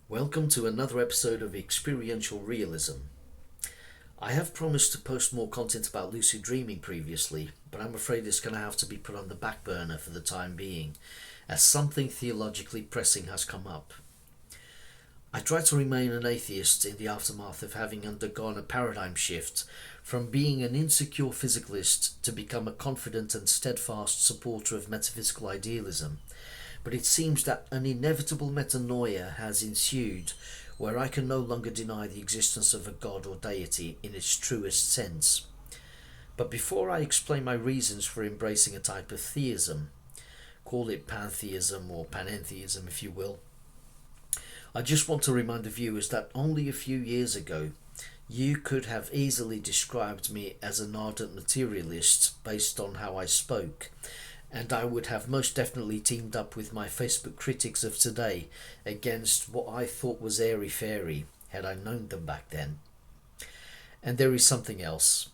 Welcome to another episode of Experiential Realism. I have promised to post more content about lucid dreaming previously, but I'm afraid it's going to have to be put on the back burner for the time being, as something theologically pressing has come up. I try to remain an atheist in the aftermath of having undergone a paradigm shift from being an insecure physicalist to become a confident and steadfast supporter of metaphysical idealism. But it seems that an inevitable metanoia has ensued where I can no longer deny the existence of a god or deity in its truest sense. But before I explain my reasons for embracing a type of theism, call it pantheism or panentheism if you will, I just want to remind the viewers that only a few years ago you could have easily described me as an ardent materialist based on how I spoke, and I would have most definitely teamed up with my Facebook critics of today against what I thought was airy-fairy, had I known them back then. And there is something else.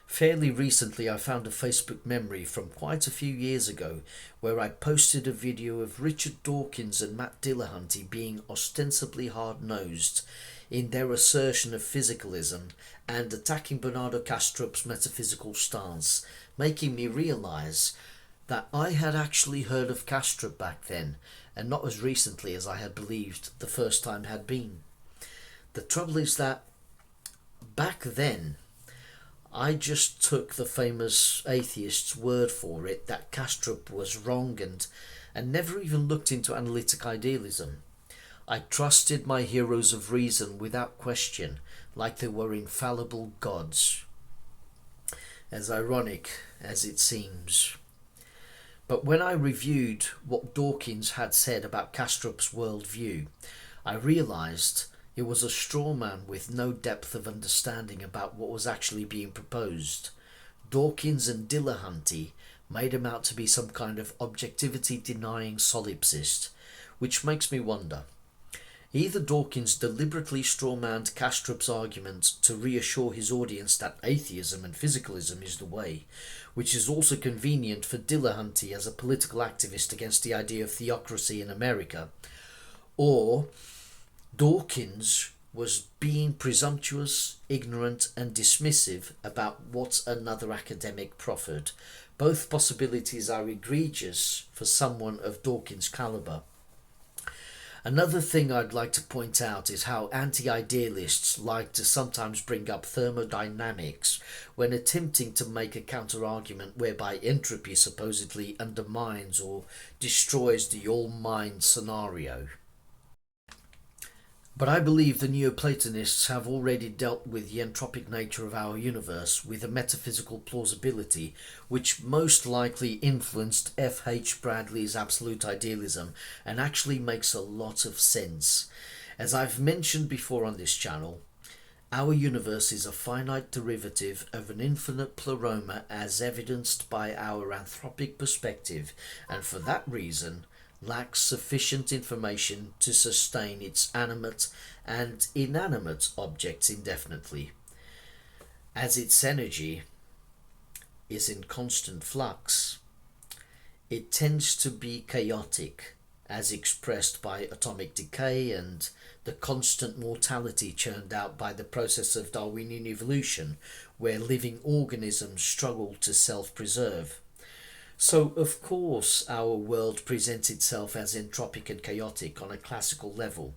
Fairly recently I found a Facebook memory from quite a few years ago where I posted a video of Richard Dawkins and Matt Dillahunty being ostensibly hard-nosed in their assertion of physicalism and attacking Bernardo Kastrup's metaphysical stance, making me realise that I had actually heard of Kastrup back then, and not as recently as I had believed the first time had been. The trouble is that back then I just took the famous atheist's word for it that Kastrup was wrong and never even looked into analytic idealism. I trusted my heroes of reason without question, like they were infallible gods. As ironic as it seems. But when I reviewed what Dawkins had said about Kastrup's worldview, I realised it was a straw man with no depth of understanding about what was actually being proposed. Dawkins and Dillahunty made him out to be some kind of objectivity-denying solipsist, which makes me wonder. Either Dawkins deliberately strawmanned Kastrup's argument to reassure his audience that atheism and physicalism is the way, which is also convenient for Dillahunty as a political activist against the idea of theocracy in America, or Dawkins was being presumptuous, ignorant and dismissive about what another academic proffered. Both possibilities are egregious for someone of Dawkins' calibre. Another thing I'd like to point out is how anti-idealists like to sometimes bring up thermodynamics when attempting to make a counter-argument whereby entropy supposedly undermines or destroys the all-mind scenario. But I believe the Neoplatonists have already dealt with the entropic nature of our universe with a metaphysical plausibility which most likely influenced F. H. Bradley's absolute idealism and actually makes a lot of sense. As I've mentioned before on this channel, our universe is a finite derivative of an infinite pleroma as evidenced by our anthropic perspective, and for that reason lacks sufficient information to sustain its animate and inanimate objects indefinitely. As its energy is in constant flux, it tends to be chaotic, as expressed by atomic decay and the constant mortality churned out by the process of Darwinian evolution, where living organisms struggle to self-preserve. So, of course, our world presents itself as entropic and chaotic on a classical level,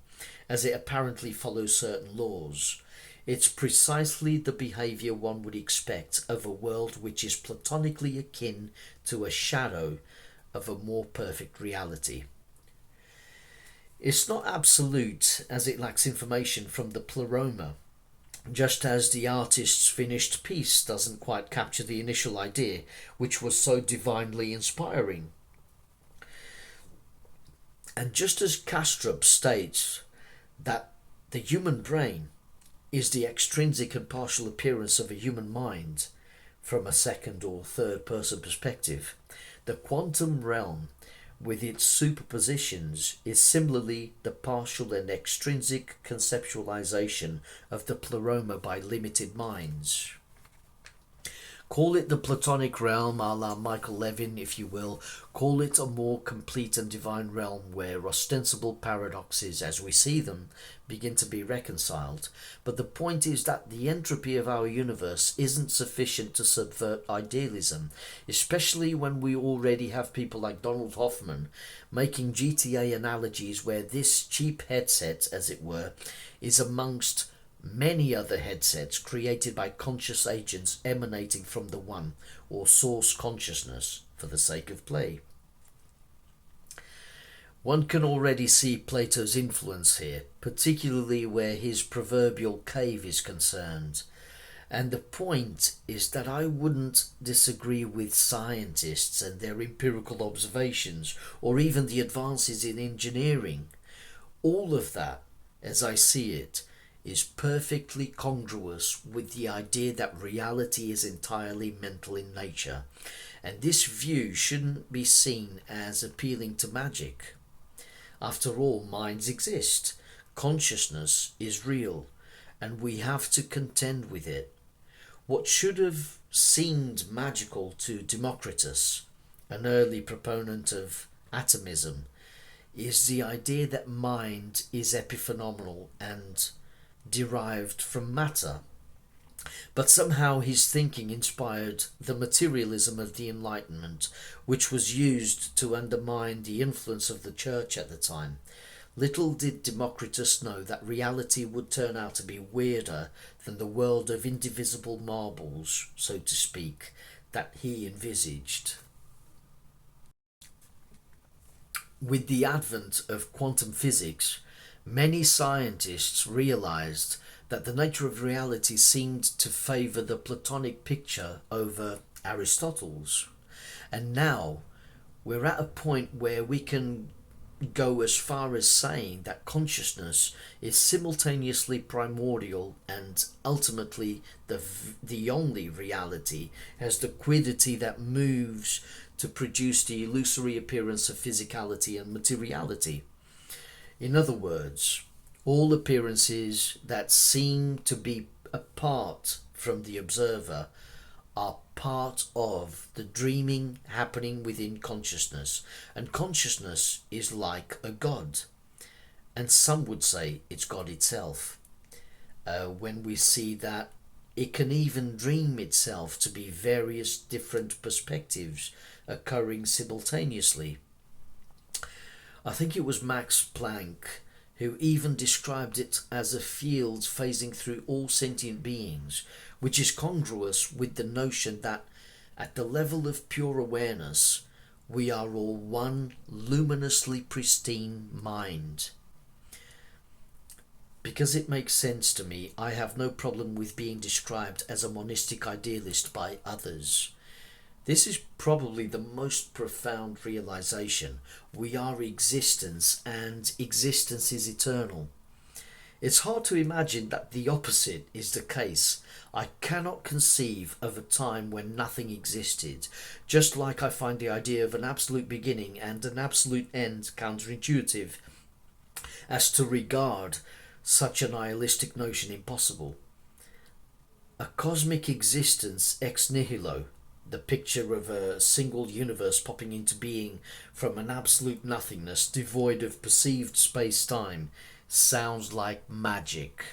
as it apparently follows certain laws. It's precisely the behaviour one would expect of a world which is platonically akin to a shadow of a more perfect reality. It's not absolute, as it lacks information from the pleroma, just as the artist's finished piece doesn't quite capture the initial idea, which was so divinely inspiring. And just as Kastrup states that the human brain is the extrinsic and partial appearance of a human mind from a second or third person perspective, the quantum realm with its superpositions is similarly the partial and extrinsic conceptualization of the pleroma by limited minds. Call it the Platonic realm, a la Michael Levin, if you will. Call it a more complete and divine realm where ostensible paradoxes, as we see them, begin to be reconciled. But the point is that the entropy of our universe isn't sufficient to subvert idealism, especially when we already have people like Donald Hoffman making GTA analogies where this cheap headset, as it were, is amongst many other headsets created by conscious agents emanating from the One, or source consciousness, for the sake of play. One can already see Plato's influence here, particularly where his proverbial cave is concerned. And the point is that I wouldn't disagree with scientists and their empirical observations, or even the advances in engineering. All of that, as I see it, is perfectly congruous with the idea that reality is entirely mental in nature, and this view shouldn't be seen as appealing to magic. After all, minds exist, consciousness is real, and we have to contend with it. What should have seemed magical to Democritus, an early proponent of atomism, is the idea that mind is epiphenomenal and derived from matter. But somehow his thinking inspired the materialism of the Enlightenment, which was used to undermine the influence of the Church at the time. Little did Democritus know that reality would turn out to be weirder than the world of indivisible marbles, so to speak, that he envisaged. With the advent of quantum physics, many scientists realized that the nature of reality seemed to favor the Platonic picture over Aristotle's. And now we're at a point where we can go as far as saying that consciousness is simultaneously primordial and ultimately the only reality, as the quiddity that moves to produce the illusory appearance of physicality and materiality. In other words, all appearances that seem to be apart from the observer are part of the dreaming happening within consciousness, and consciousness is like a god, and some would say it's God itself. When we see that it can even dream itself to be various different perspectives occurring simultaneously. I think it was Max Planck who even described it as a field phasing through all sentient beings, which is congruous with the notion that at the level of pure awareness, we are all one luminously pristine mind. Because it makes sense to me, I have no problem with being described as a monistic idealist by others. This is probably the most profound realization. We are existence, and existence is eternal. It's hard to imagine that the opposite is the case. I cannot conceive of a time when nothing existed, just like I find the idea of an absolute beginning and an absolute end counterintuitive, as to regard such a nihilistic notion impossible. A cosmic existence ex nihilo, the picture of a single universe popping into being from an absolute nothingness devoid of perceived space-time, sounds like magic.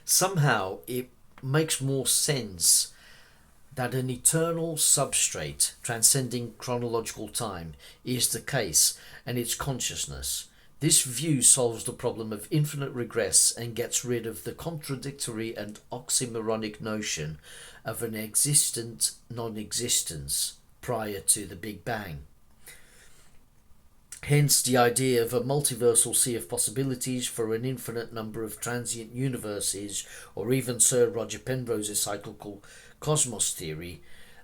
Somehow it makes more sense that an eternal substrate transcending chronological time is the case, and it's consciousness. This view solves the problem of infinite regress and gets rid of the contradictory and oxymoronic notion of an existent non-existence prior to the Big Bang. Hence the idea of a multiversal sea of possibilities for an infinite number of transient universes, or even Sir Roger Penrose's cyclical cosmos theory,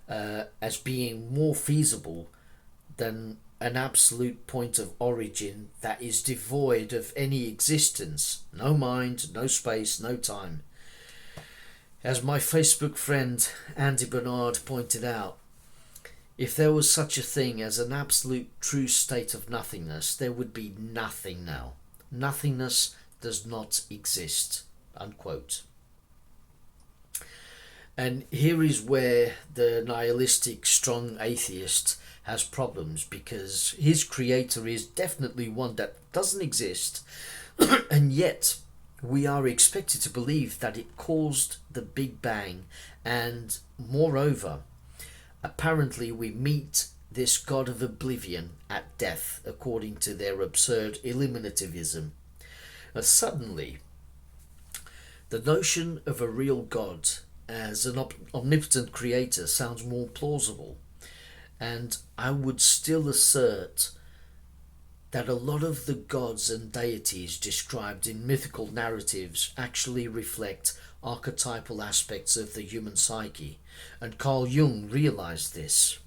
as being more feasible than an absolute point of origin that is devoid of any existence, no mind, no space, no time. As my Facebook friend Andy Bernard pointed out, if there was such a thing as an absolute true state of nothingness, there would be nothing now. Nothingness does not exist. Unquote. And here is where the nihilistic strong atheist has problems, because his creator is definitely one that doesn't exist, and yet we are expected to believe that it caused the Big Bang, and moreover, apparently we meet this god of oblivion at death, according to their absurd eliminativism. Suddenly, the notion of a real god as an omnipotent creator sounds more plausible, and I would still assert that a lot of the gods and deities described in mythical narratives actually reflect archetypal aspects of the human psyche, and Carl Jung realized this.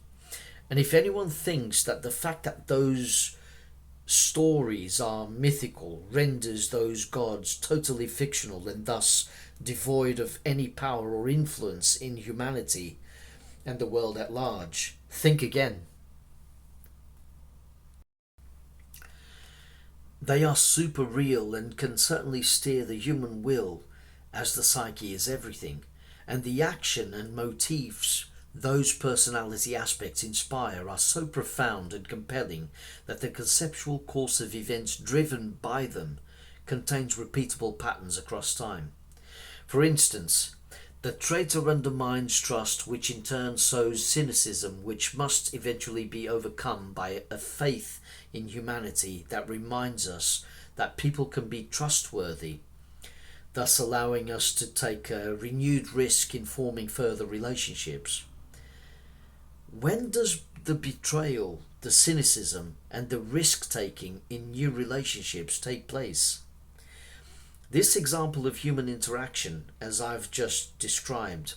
And if anyone thinks that the fact that those stories are mythical renders those gods totally fictional and thus devoid of any power or influence in humanity and the world at large, think again. They are super real and can certainly steer the human will, as the psyche is everything, and the action and motifs those personality aspects inspire are so profound and compelling that the conceptual course of events driven by them contains repeatable patterns across time. For instance, the traitor undermines trust, which in turn sows cynicism, which must eventually be overcome by a faith in humanity that reminds us that people can be trustworthy, thus allowing us to take a renewed risk in forming further relationships. When does the betrayal, the cynicism, and the risk-taking in new relationships take place? This example of human interaction, as I've just described,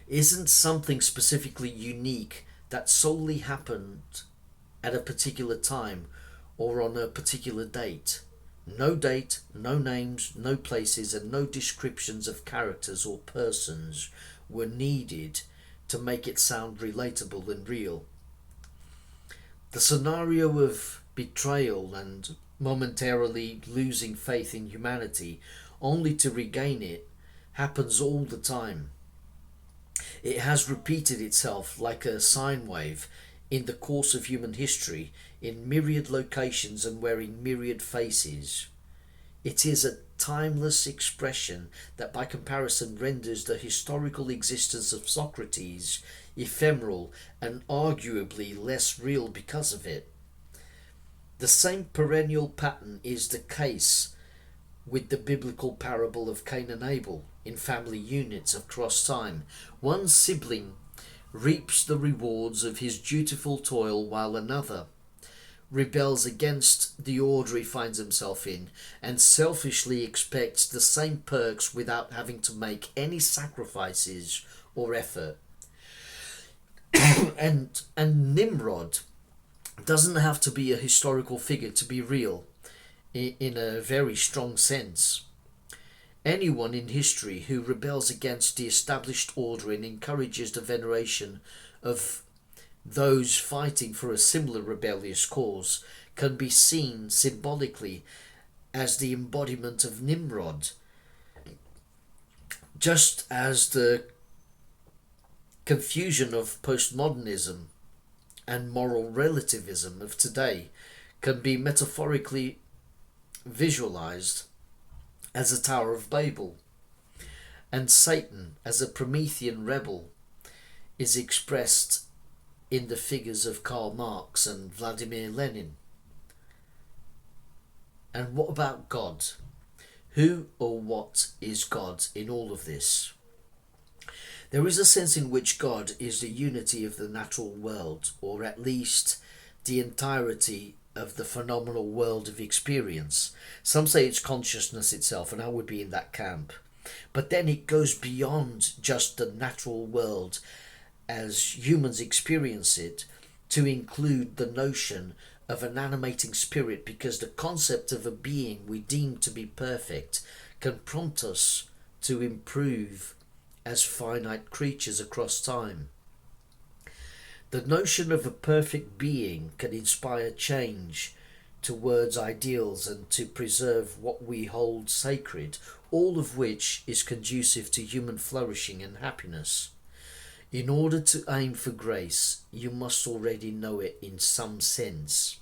isn't something specifically unique that solely happened at a particular time or on a particular date. No date, no names, no places, and no descriptions of characters or persons were needed to make it sound relatable and real. The scenario of betrayal and momentarily losing faith in humanity only to regain it happens all the time. It has repeated itself like a sine wave in the course of human history, in myriad locations and wearing myriad faces. It is a timeless expression that by comparison renders the historical existence of Socrates ephemeral and arguably less real because of it. The same perennial pattern is the case with the biblical parable of Cain and Abel in family units across time. One sibling reaps the rewards of his dutiful toil while another rebels against the order he finds himself in and selfishly expects the same perks without having to make any sacrifices or effort. and Nimrod doesn't have to be a historical figure to be real in a very strong sense. Anyone in history who rebels against the established order and encourages the veneration of those fighting for a similar rebellious cause can be seen symbolically as the embodiment of Nimrod, just as the confusion of postmodernism and moral relativism of today can be metaphorically visualized as a Tower of Babel, and Satan as a Promethean rebel is expressed in the figures of Karl Marx and Vladimir Lenin. And what about God? Who or what is God in all of this? There is a sense in which God is the unity of the natural world, or at least the entirety of the phenomenal world of experience. Some say it's consciousness itself, and I would be in that camp. But then it goes beyond just the natural world as humans experience it to include the notion of an animating spirit, because the concept of a being we deem to be perfect can prompt us to improve as finite creatures across time. The notion of a perfect being can inspire change towards ideals and to preserve what we hold sacred, all of which is conducive to human flourishing and happiness. In order to aim for grace, you must already know it in some sense.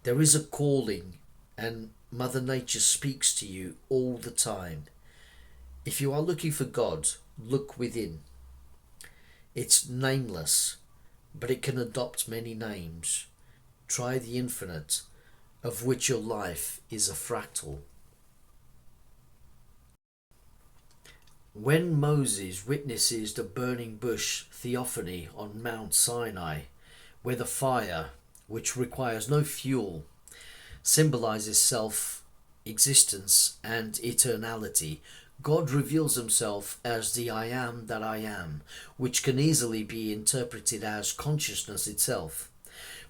There is a calling, and Mother Nature speaks to you all the time. If you are looking for God, look within. It's nameless, but it can adopt many names. Try the infinite, of which your life is a fractal. When Moses witnesses the burning bush theophany on Mount Sinai, where the fire, which requires no fuel, symbolizes self-existence and eternality, God reveals himself as the I am that I am, which can easily be interpreted as consciousness itself.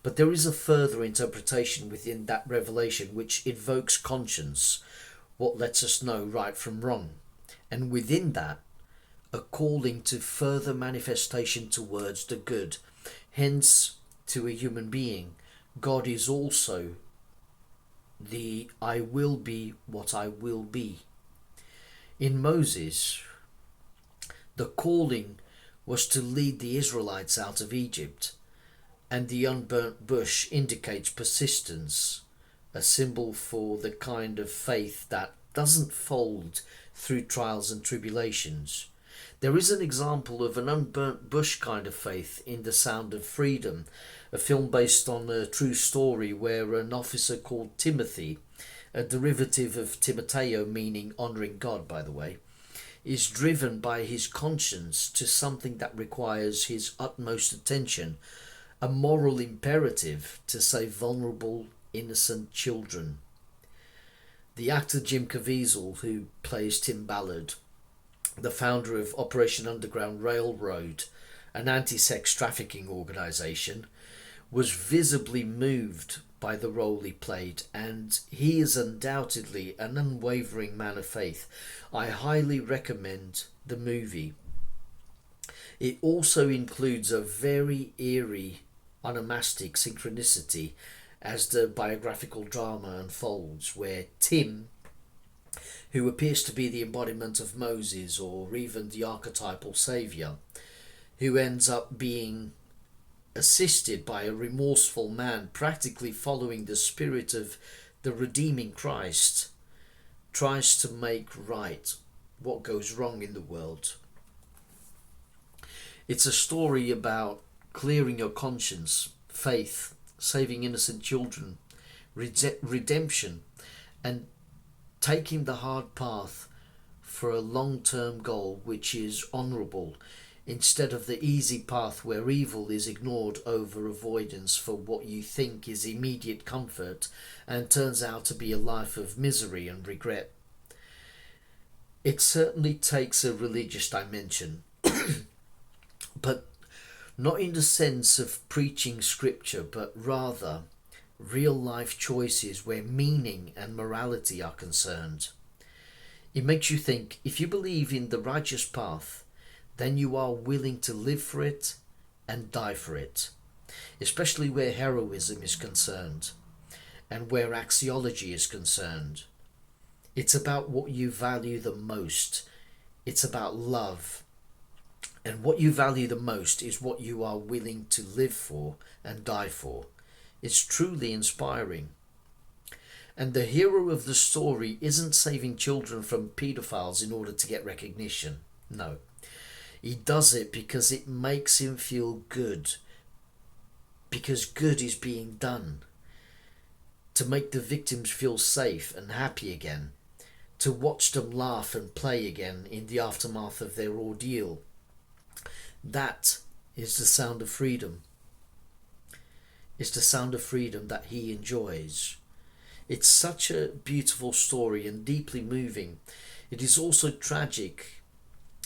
But there is a further interpretation within that revelation which invokes conscience, what lets us know right from wrong. And within that, a calling to further manifestation towards the good. Hence, to a human being, God is also the I will be what I will be. In Moses, the calling was to lead the Israelites out of Egypt, and the unburnt bush indicates persistence, a symbol for the kind of faith that doesn't fold through trials and tribulations. There is an example of an unburnt bush kind of faith in The Sound of Freedom, a film based on a true story where an officer called Timothy, a derivative of Timoteo meaning honouring God by the way, is driven by his conscience to something that requires his utmost attention, a moral imperative to save vulnerable, innocent children. The actor Jim Caviezel, who plays Tim Ballard, the founder of Operation Underground Railroad, an anti-sex trafficking organisation, was visibly moved by the role he played, and he is undoubtedly an unwavering man of faith. I highly recommend the movie. It also includes a very eerie onomastic synchronicity as the biographical drama unfolds, where Tim, who appears to be the embodiment of Moses or even the archetypal saviour, who ends up being assisted by a remorseful man practically following the spirit of the redeeming Christ, tries to make right what goes wrong in the world. It's a story about clearing your conscience, faith, saving innocent children, redemption, and taking the hard path for a long-term goal which is honourable, instead of the easy path where evil is ignored over avoidance for what you think is immediate comfort and turns out to be a life of misery and regret. It certainly takes a religious dimension, but not in the sense of preaching scripture, but rather real life choices where meaning and morality are concerned. It makes you think, if you believe in the righteous path, then you are willing to live for it and die for it, especially where heroism is concerned and where axiology is concerned. It's about what you value the most. It's about love. And what you value the most is what you are willing to live for and die for. It's truly inspiring. And the hero of the story isn't saving children from paedophiles in order to get recognition. No. He does it because it makes him feel good. Because good is being done. To make the victims feel safe and happy again. To watch them laugh and play again in the aftermath of their ordeal. That is the sound of freedom. It's the sound of freedom that he enjoys. It's such a beautiful story and deeply moving. It is also tragic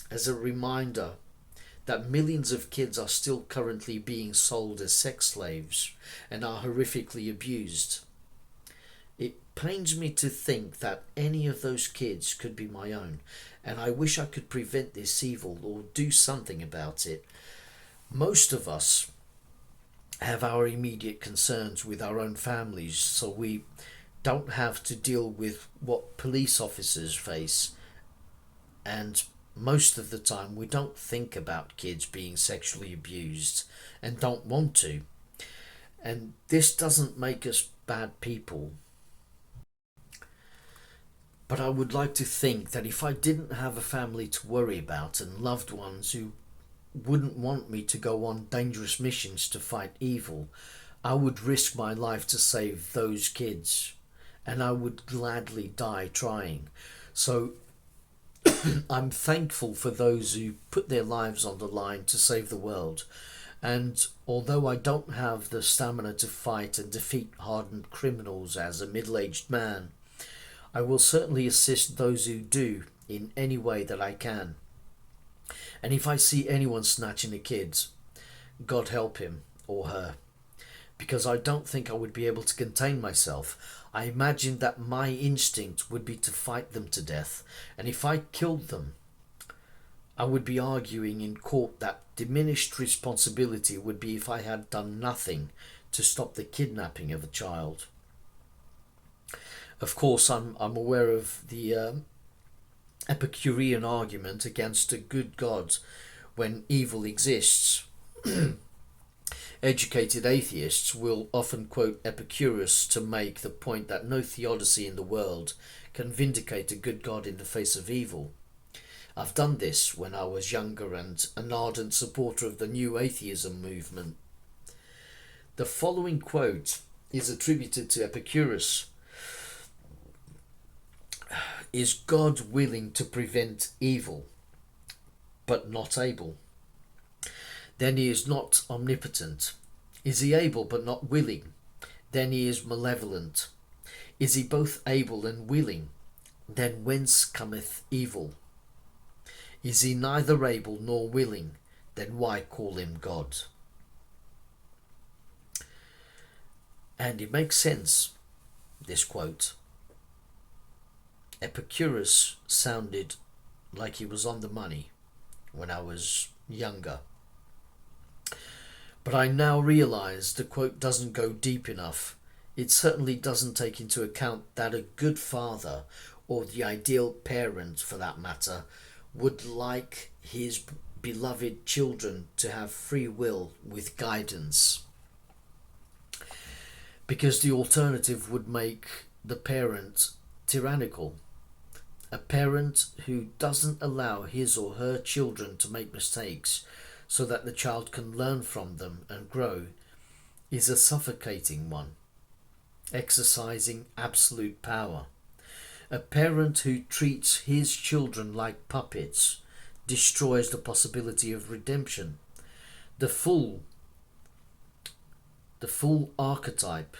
as a reminder that millions of kids are still currently being sold as sex slaves and are horrifically abused. It pains me to think that any of those kids could be my own, and I wish I could prevent this evil or do something about it. Most of us have our immediate concerns with our own families, so we don't have to deal with what police officers face. And most of the time, we don't think about kids being sexually abused and don't want to. And this doesn't make us bad people. But I would like to think that if I didn't have a family to worry about and loved ones who wouldn't want me to go on dangerous missions to fight evil, I would risk my life to save those kids, and I would gladly die trying. So I'm thankful for those who put their lives on the line to save the world. And although I don't have the stamina to fight and defeat hardened criminals as a middle-aged man, I will certainly assist those who do in any way that I can. And if I see anyone snatching a kid, God help him or her, because I don't think I would be able to contain myself. I imagine that my instinct would be to fight them to death, and if I killed them, I would be arguing in court that diminished responsibility would be if I had done nothing to stop the kidnapping of a child. Of course, I'm aware of the Epicurean argument against a good God when evil exists. Educated atheists will often quote Epicurus to make the point that no theodicy in the world can vindicate a good God in the face of evil. I've done this when I was younger and an ardent supporter of the new atheism movement. The following quote is attributed to Epicurus. Is God willing to prevent evil, but not able? Then he is not omnipotent. Is he able but not willing? Then he is malevolent. Is he both able and willing? Then whence cometh evil? Is he neither able nor willing? Then why call him God? And it makes sense, this quote. Epicurus sounded like he was on the money when I was younger. But I now realise the quote doesn't go deep enough. It certainly doesn't take into account that a good father, or the ideal parent for that matter, would like his beloved children to have free will with guidance. Because the alternative would make the parent tyrannical. A parent who doesn't allow his or her children to make mistakes so that the child can learn from them and grow is a suffocating one, exercising absolute power. A parent who treats his children like puppets destroys the possibility of redemption. The full archetype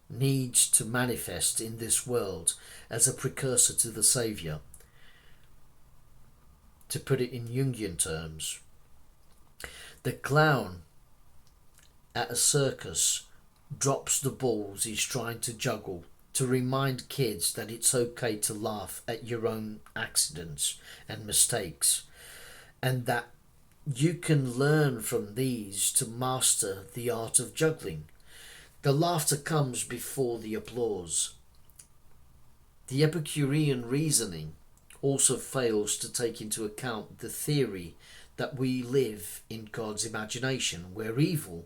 needs to manifest in this world as a precursor to the Saviour. To put it in Jungian terms, the clown at a circus drops the balls he's trying to juggle to remind kids that it's okay to laugh at your own accidents and mistakes, and that you can learn from these to master the art of juggling. The laughter comes before the applause. The Epicurean reasoning also fails to take into account the theory that we live in God's imagination, where evil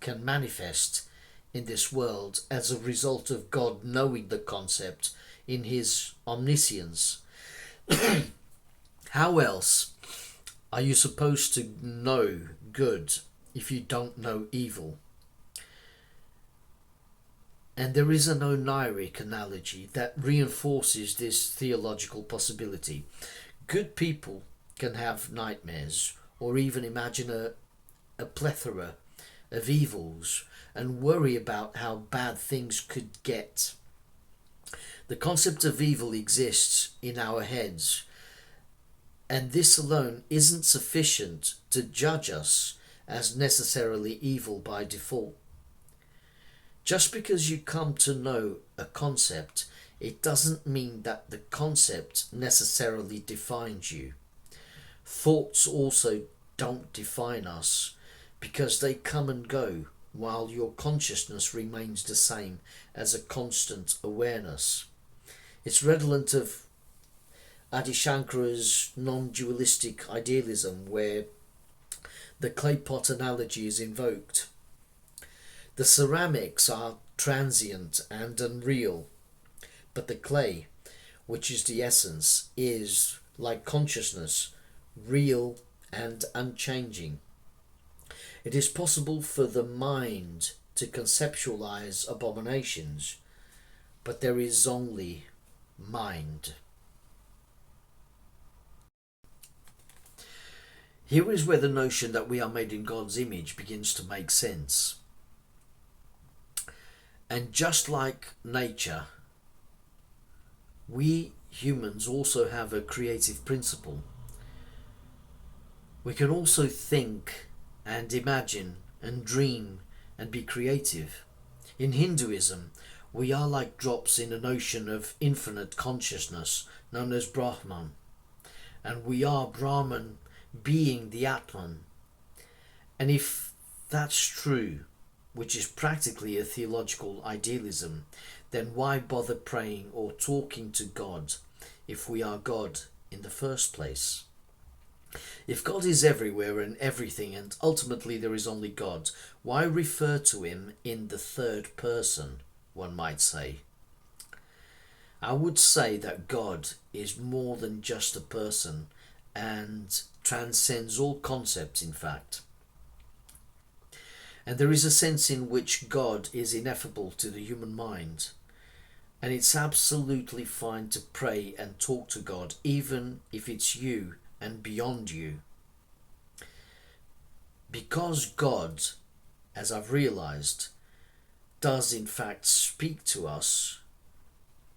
can manifest in this world as a result of God knowing the concept in his omniscience. How else are you supposed to know good if you don't know evil? And there is an oniric analogy that reinforces this theological possibility. Good people can have nightmares or even imagine a plethora of evils and worry about how bad things could get. The concept of evil exists in our heads, and this alone isn't sufficient to judge us as necessarily evil by default. Just because you come to know a concept, it doesn't mean that the concept necessarily defines you. Thoughts also don't define us because they come and go. while your consciousness remains the same as a constant awareness. It's redolent of Adi Shankara's non-dualistic idealism, where the clay pot analogy is invoked. The ceramics are transient and unreal, but the clay, which is the essence, is, like consciousness, real and unchanging. It is possible for the mind to conceptualize abominations, but there is only mind. Here is where the notion that we are made in God's image begins to make sense. And just like nature, we humans also have a creative principle. We can also think and imagine and dream and be creative. In Hinduism, we are like drops in an ocean of infinite consciousness known as Brahman, and we are Brahman being the Atman. And if that's true, which is practically a theological idealism, then why bother praying or talking to God if we are God in the first place? If God is everywhere and everything, and ultimately there is only God, why refer to him in the third person, one might say? I would say that God is more than just a person and transcends all concepts, in fact. And there is a sense in which God is ineffable to the human mind. And it's absolutely fine to pray and talk to God, even if it's you and beyond you. Because God, as I've realized, does in fact speak to us,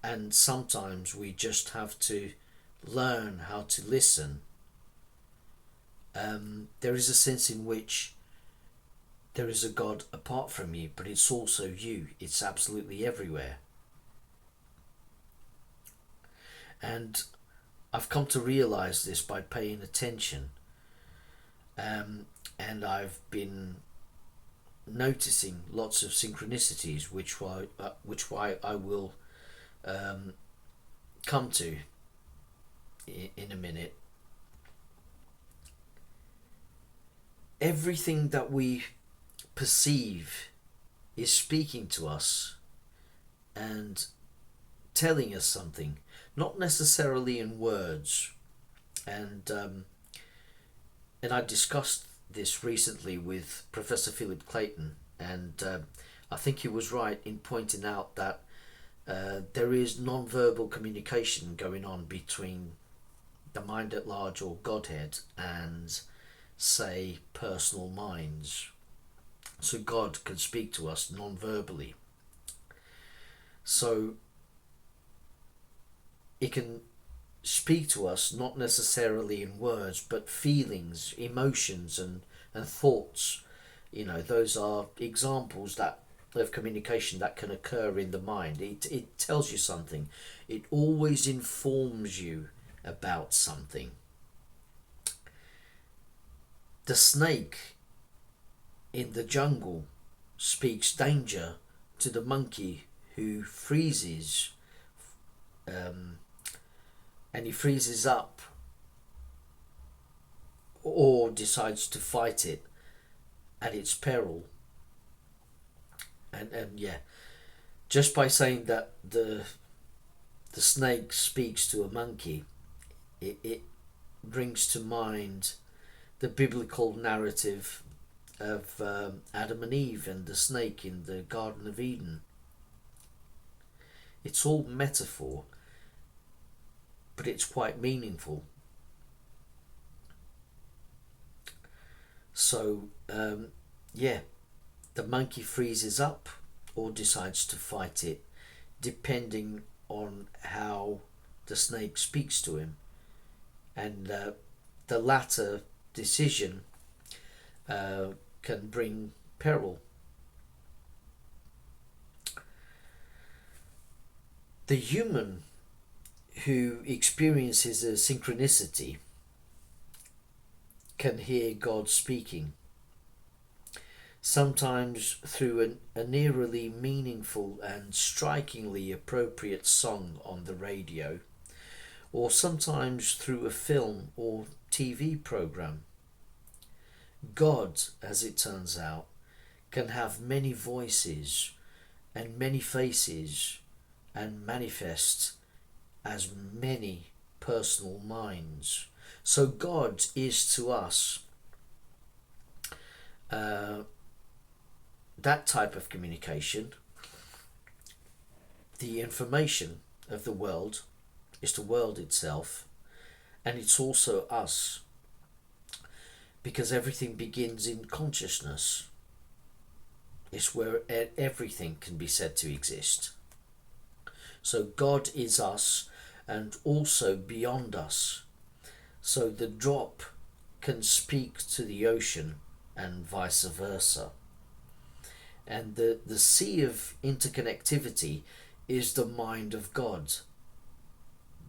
and sometimes we just have to learn how to listen. There is a sense in which there is a God apart from you, but it's also you. It's absolutely everywhere. And I've come to realize this by paying attention. And I've been noticing lots of synchronicities, which I will come to in a minute. Everything that we perceive is speaking to us and telling us something, not necessarily in words. And I discussed this recently with Professor Philip Clayton, and I think he was right in pointing out that there is non-verbal communication going on between the mind at large, or Godhead, and, say, personal minds. So God can speak to us non-verbally. So it can speak to us not necessarily in words, but feelings, emotions, and thoughts. Those are examples of communication that can occur in the mind. It tells you something. It always informs you about something. The snake in the jungle speaks danger to the monkey who freezes, and he freezes up or decides to fight it at its peril. And just by saying that the snake speaks to a monkey, it brings to mind the biblical narrative of Adam and Eve and the snake in the Garden of Eden. It's all metaphor, but it's quite meaningful. So, the monkey freezes up or decides to fight it, depending on how the snake speaks to him. And the latter decision can bring peril. The human who experiences a synchronicity can hear God speaking. sometimes through an eerily meaningful and strikingly appropriate song on the radio, or sometimes through a film or TV program. God, as it turns out, can have many voices and many faces and manifest as many personal minds. So God is to us that type of communication. The information of the world is the world itself, and it's also us, because everything begins in consciousness. It's where everything can be said to exist. So God is us and also beyond us. So the drop can speak to the ocean and vice versa. And the sea of interconnectivity is the mind of God.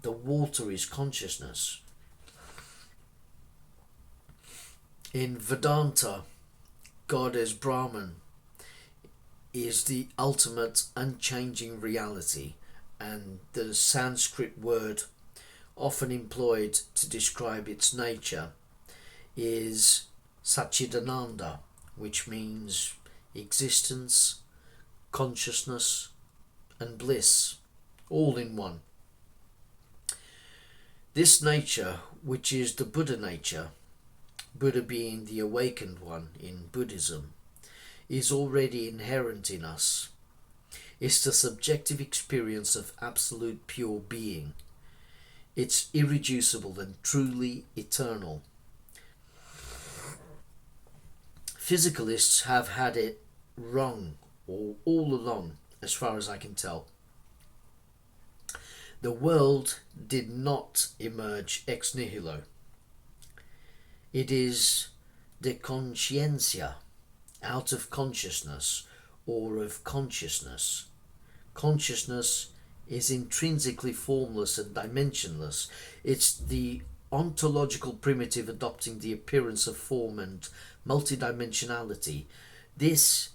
The water is consciousness. In Vedanta, God as Brahman is the ultimate unchanging reality, and the Sanskrit word often employed to describe its nature is saccidananda, which means existence, consciousness, and bliss, all in one. This nature, which is the Buddha nature, Buddha being the awakened one in Buddhism, is already inherent in us. It's the subjective experience of absolute pure being. It's irreducible and truly eternal. Physicalists have had it wrong all along, as far as I can tell. The world did not emerge ex nihilo. It is de conscientia, out of consciousness or of consciousness. Consciousness is intrinsically formless and dimensionless. It's the ontological primitive adopting the appearance of form and multidimensionality. This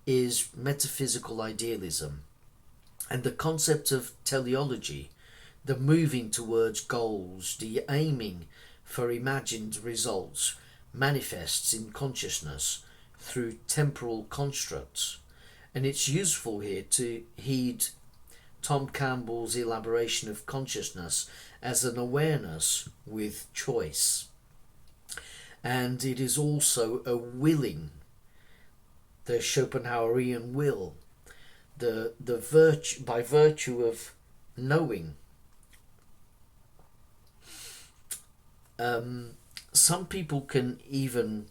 is metaphysical idealism. And the concept of teleology, the moving towards goals, the aiming for imagined results, manifests in consciousness through temporal constructs. And it's useful here to heed Tom Campbell's elaboration of consciousness as an awareness with choice. And it is also a willing, the Schopenhauerian will, the virtue, by virtue of knowing. Some people can even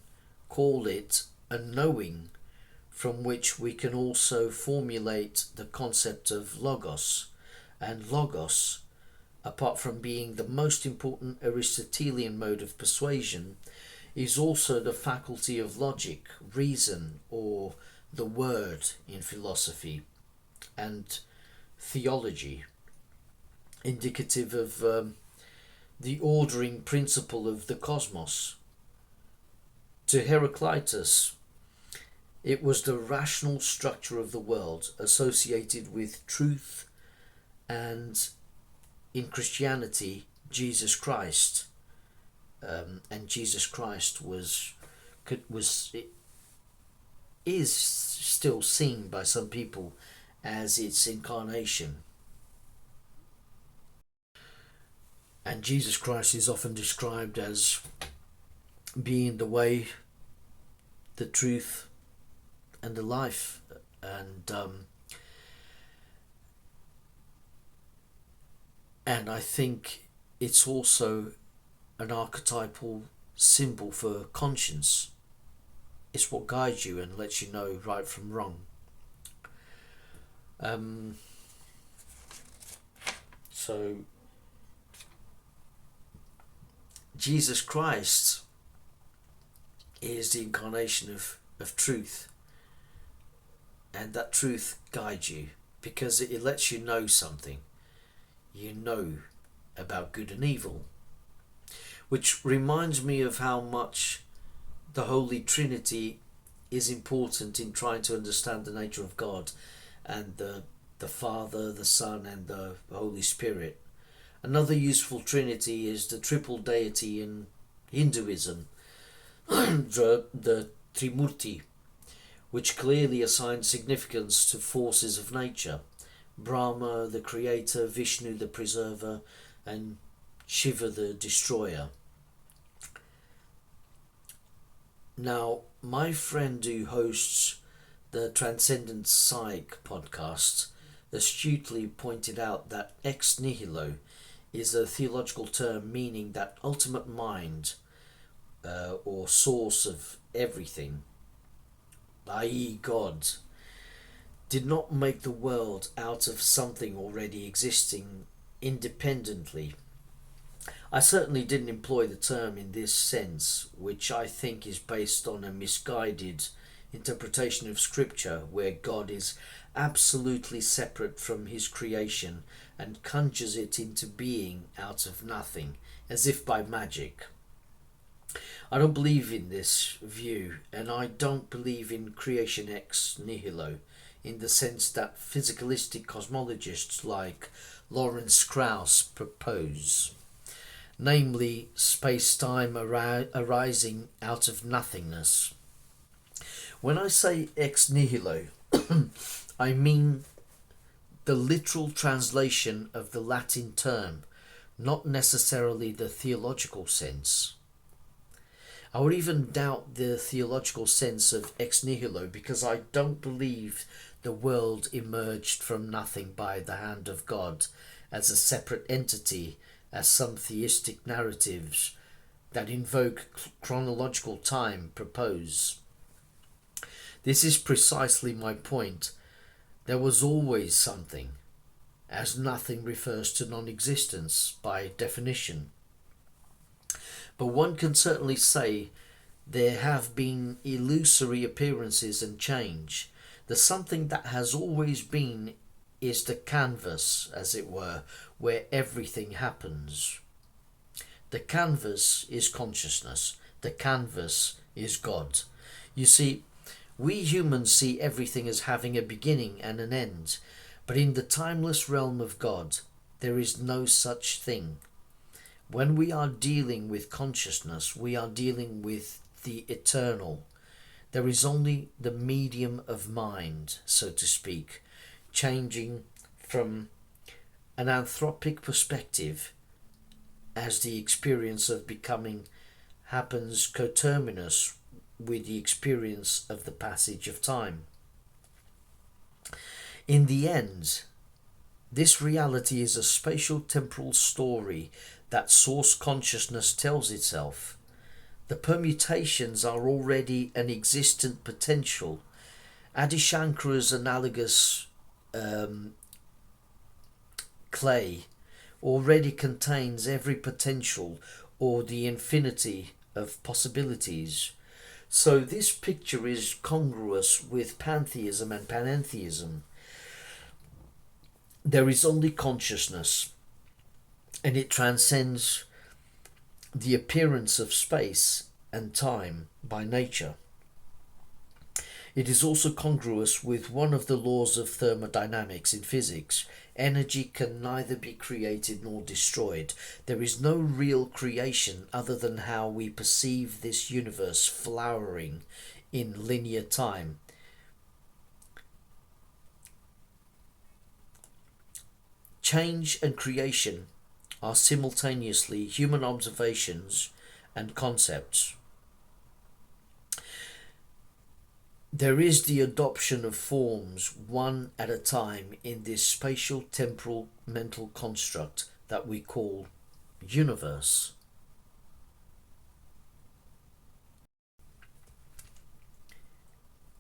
call it a knowing, from which we can also formulate the concept of logos. And logos, apart from being the most important Aristotelian mode of persuasion, is also the faculty of logic, reason, or the word in philosophy and theology, indicative of the ordering principle of the cosmos. To Heraclitus, it was the rational structure of the world associated with truth, and in Christianity, Jesus Christ. And Jesus Christ is still seen by some people as its incarnation. And Jesus Christ is often described as being the way, the truth, and the life. And I think it's also an archetypal symbol for conscience. It's what guides you and lets you know right from wrong. So Jesus Christ is the incarnation of truth, and that truth guides you because it lets you know something. You know about good and evil, which reminds me of how much the Holy Trinity is important in trying to understand the nature of God and the Father, the Son, and the Holy Spirit. Another useful trinity is the triple deity in Hinduism, the Trimurti, which clearly assigns significance to forces of nature: Brahma, the creator; Vishnu, the preserver; and Shiva, the destroyer. Now, my friend who hosts the Transcendent Psych podcast astutely pointed out that ex nihilo is a theological term meaning that ultimate mind, or source of everything, i.e. God, did not make the world out of something already existing independently. I certainly didn't employ the term in this sense, which I think is based on a misguided interpretation of Scripture, where God is absolutely separate from his creation and conjures it into being out of nothing, as if by magic. I don't believe in this view, and I don't believe in creation ex nihilo, in the sense that physicalistic cosmologists like Lawrence Krauss propose, namely space-time arising out of nothingness. When I say ex nihilo, I mean the literal translation of the Latin term, not necessarily the theological sense. I would even doubt the theological sense of ex nihilo, because I don't believe the world emerged from nothing by the hand of God as a separate entity, as some theistic narratives that invoke chronological time propose. This is precisely my point. There was always something, as nothing refers to non-existence by definition. But one can certainly say there have been illusory appearances and change. The something that has always been is the canvas, as it were, where everything happens. The canvas is consciousness. The canvas is God. You see, we humans see everything as having a beginning and an end, but in the timeless realm of God, there is no such thing. When we are dealing with consciousness, we are dealing with the eternal. There is only the medium of mind, so to speak, changing from an anthropic perspective as the experience of becoming happens coterminous with the experience of the passage of time. In the end, this reality is a spatial temporal story that source consciousness tells itself. The permutations are already an existent potential. Adi Shankara's analogous clay already contains every potential or the infinity of possibilities. So this picture is congruous with pantheism and panentheism. There is only consciousness, and it transcends the appearance of space and time by nature. It is also congruous with one of the laws of thermodynamics in physics. Energy can neither be created nor destroyed. There is no real creation other than how we perceive this universe flowering in linear time. Change and creation are simultaneously human observations and concepts. There is the adoption of forms one at a time in this spatial temporal mental construct that we call universe.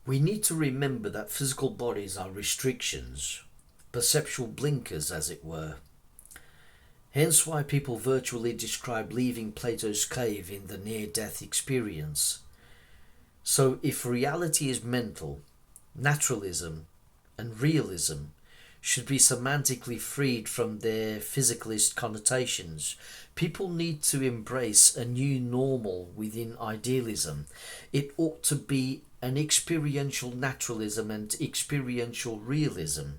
We need to remember that physical bodies are restrictions, perceptual blinkers as it were. Hence why people virtually describe leaving Plato's cave in the near-death experience. So if reality is mental, naturalism and realism should be semantically freed from their physicalist connotations. People need to embrace a new normal within idealism. It ought to be an experiential naturalism and experiential realism.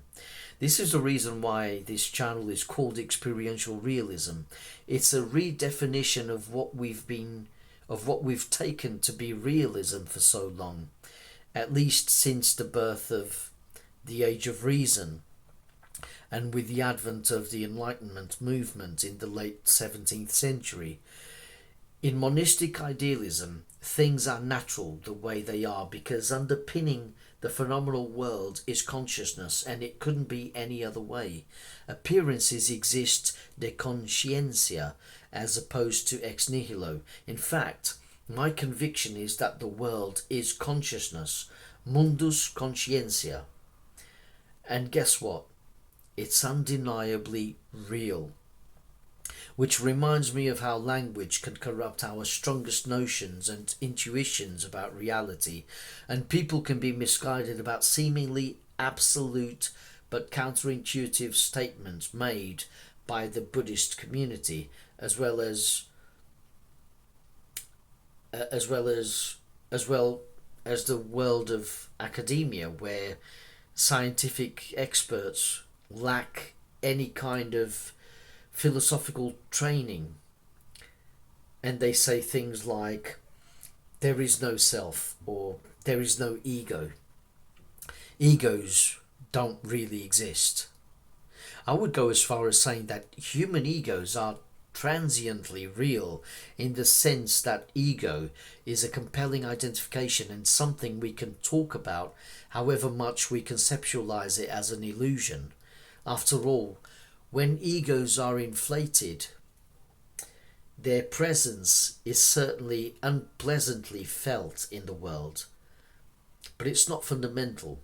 This is the reason why this channel is called Experiential Realism. It's a redefinition of what we've taken to be realism for so long, at least since the birth of the Age of Reason, and with the advent of the Enlightenment movement in the late 17th century. In monistic idealism, things are natural the way they are because underpinning the phenomenal world is consciousness, and it couldn't be any other way. Appearances exist de conscientia as opposed to ex nihilo. In fact, my conviction is that the world is consciousness, mundus conscientia. And guess what? It's undeniably real. Which reminds me of how language can corrupt our strongest notions and intuitions about reality, and people can be misguided about seemingly absolute but counterintuitive statements made by the Buddhist community, as well as the world of academia, where scientific experts lack any kind of philosophical training, and they say things like there is no self or there is no ego. Egos don't really exist. I would go as far as saying that human egos are transiently real, in the sense that ego is a compelling identification and something we can talk about, however much we conceptualize it as an illusion. After all, when egos are inflated, their presence is certainly unpleasantly felt in the world, but it's not fundamental.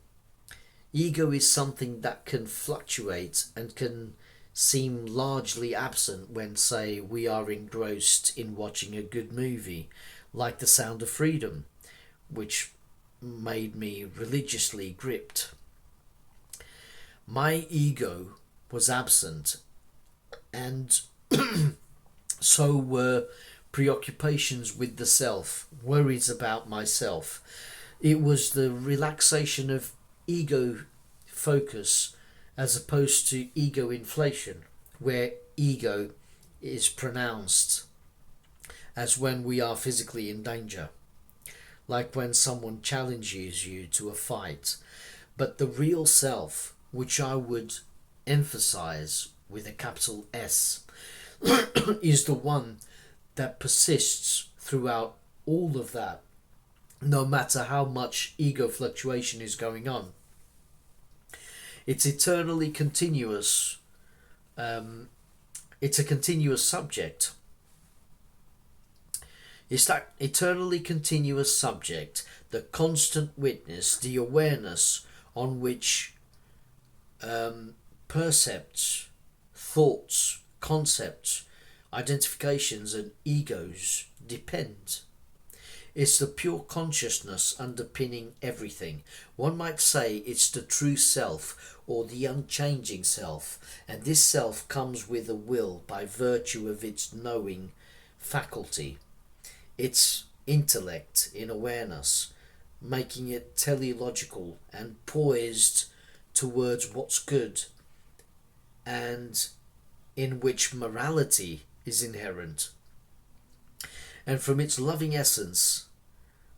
Ego is something that can fluctuate and can seem largely absent when, say, we are engrossed in watching a good movie, like The Sound of Freedom, which made me religiously gripped. My ego was absent, and so were preoccupations with the self, worries about myself. It was the relaxation of ego focus as opposed to ego inflation, where ego is pronounced as when we are physically in danger, like when someone challenges you to a fight. But the real self, which I would emphasize with a capital S, is the one that persists throughout all of that, no matter how much ego fluctuation is going on. It's eternally continuous. It's a continuous subject. It's that eternally continuous subject, the constant witness, the awareness on which percepts, thoughts, concepts, identifications and egos depend. It's the pure consciousness underpinning everything. One might say it's the true self or the unchanging self, and this self comes with a will by virtue of its knowing faculty, its intellect in awareness, making it teleological and poised towards what's good, and in which morality is inherent. And from its loving essence,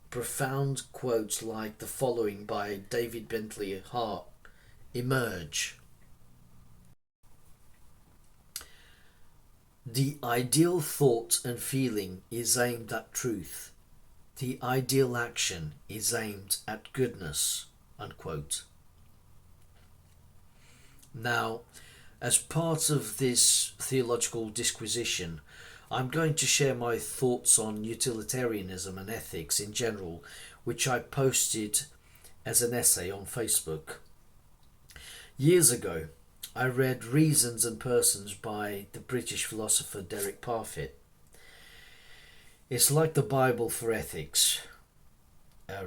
profound quotes like the following by David Bentley Hart emerge. The ideal thought and feeling is aimed at truth. The ideal action is aimed at goodness. Unquote. Now, as part of this theological disquisition, I'm going to share my thoughts on utilitarianism and ethics in general, which I posted as an essay on Facebook. Years ago, I read Reasons and Persons by the British philosopher Derek Parfit. It's like the Bible for ethics,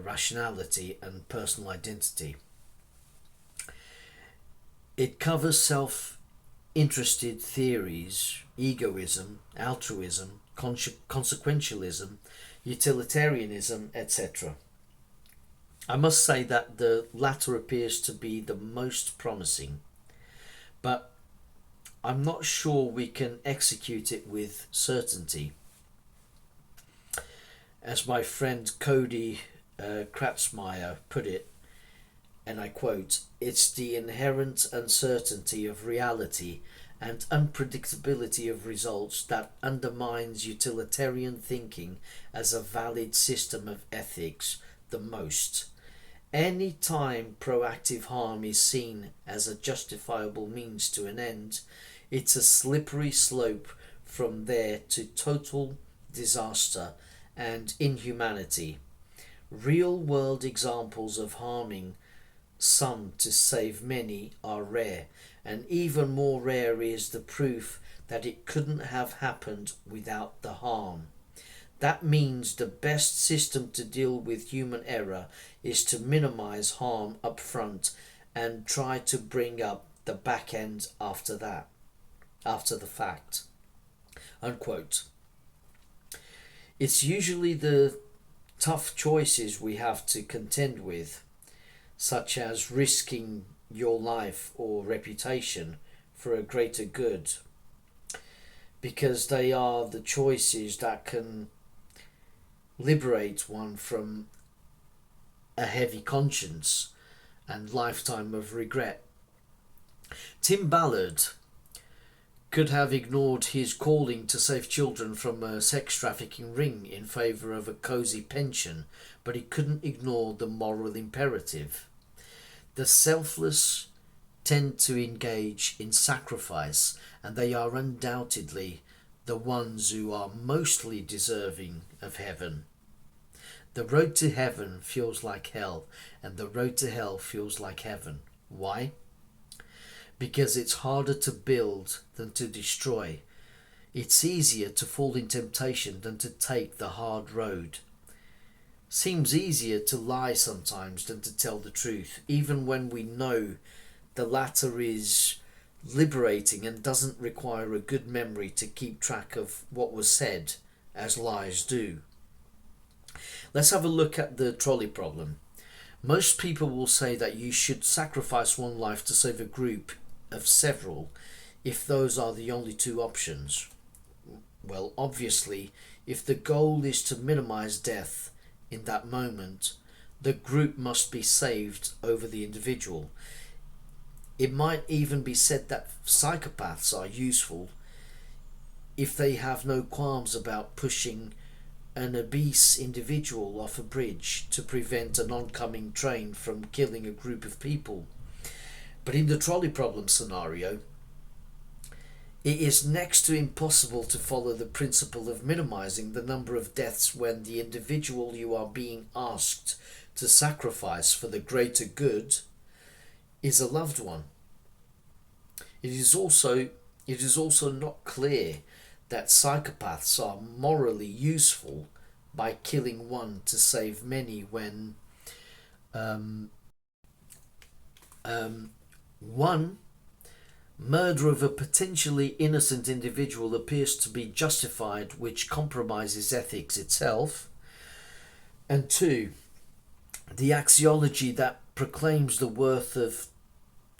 rationality and personal identity. It covers self-interested theories, egoism, altruism, consequentialism, utilitarianism, etc. I must say that the latter appears to be the most promising, but I'm not sure we can execute it with certainty. As my friend Cody Kratzmeyer put it, and I quote, "It's the inherent uncertainty of reality and unpredictability of results that undermines utilitarian thinking as a valid system of ethics the most. Any time proactive harm is seen as a justifiable means to an end, it's a slippery slope from there to total disaster and inhumanity. Real-world examples of harming some to save many are rare, and even more rare is the proof that it couldn't have happened without the harm. That means the best system to deal with human error is to minimize harm up front and try to bring up the back end after the fact." Unquote. It's usually the tough choices we have to contend with, such as risking your life or reputation for a greater good, because they are the choices that can liberate one from a heavy conscience and lifetime of regret. Tim Ballard could have ignored his calling to save children from a sex trafficking ring in favour of a cosy pension, but he couldn't ignore the moral imperative. The selfless tend to engage in sacrifice, and they are undoubtedly the ones who are mostly deserving of heaven. The road to heaven feels like hell, and the road to hell feels like heaven. Why? Because it's harder to build than to destroy. It's easier to fall in temptation than to take the hard road. Seems easier to lie sometimes than to tell the truth, even when we know the latter is liberating and doesn't require a good memory to keep track of what was said, as lies do. Let's have a look at the trolley problem. Most people will say that you should sacrifice one life to save a group of several if those are the only two options. Well, obviously, if the goal is to minimize death in that moment, the group must be saved over the individual. It might even be said that psychopaths are useful if they have no qualms about pushing an obese individual off a bridge to prevent an oncoming train from killing a group of people. But in the trolley problem scenario, it is next to impossible to follow the principle of minimizing the number of deaths when the individual you are being asked to sacrifice for the greater good is a loved one. It is also not clear that psychopaths are morally useful by killing one to save many when one murder of a potentially innocent individual appears to be justified, which compromises ethics itself, and two, the axiology that proclaims the worth of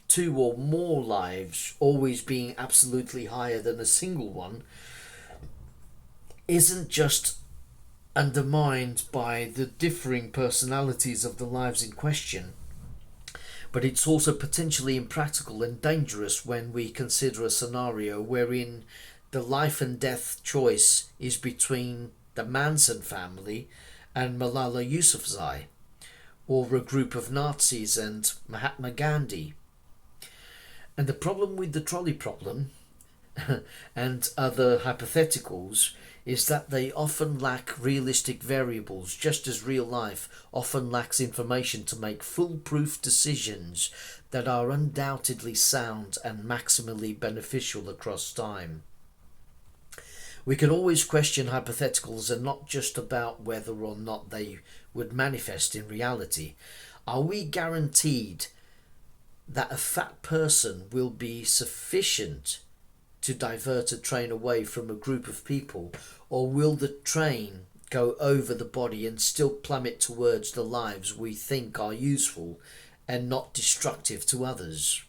two or more lives always being absolutely higher than a single one isn't just undermined by the differing personalities of the lives in question, but it's also potentially impractical and dangerous when we consider a scenario wherein the life and death choice is between the Manson family and Malala Yousafzai, or a group of Nazis and Mahatma Gandhi. And the problem with the trolley problem and other hypotheticals is that they often lack realistic variables, just as real life often lacks information to make foolproof decisions that are undoubtedly sound and maximally beneficial across time. We can always question hypotheticals and not just about whether or not they would manifest in reality. Are we guaranteed that a fat person will be sufficient to divert a train away from a group of people, or will the train go over the body and still plummet towards the lives we think are useful and not destructive to others?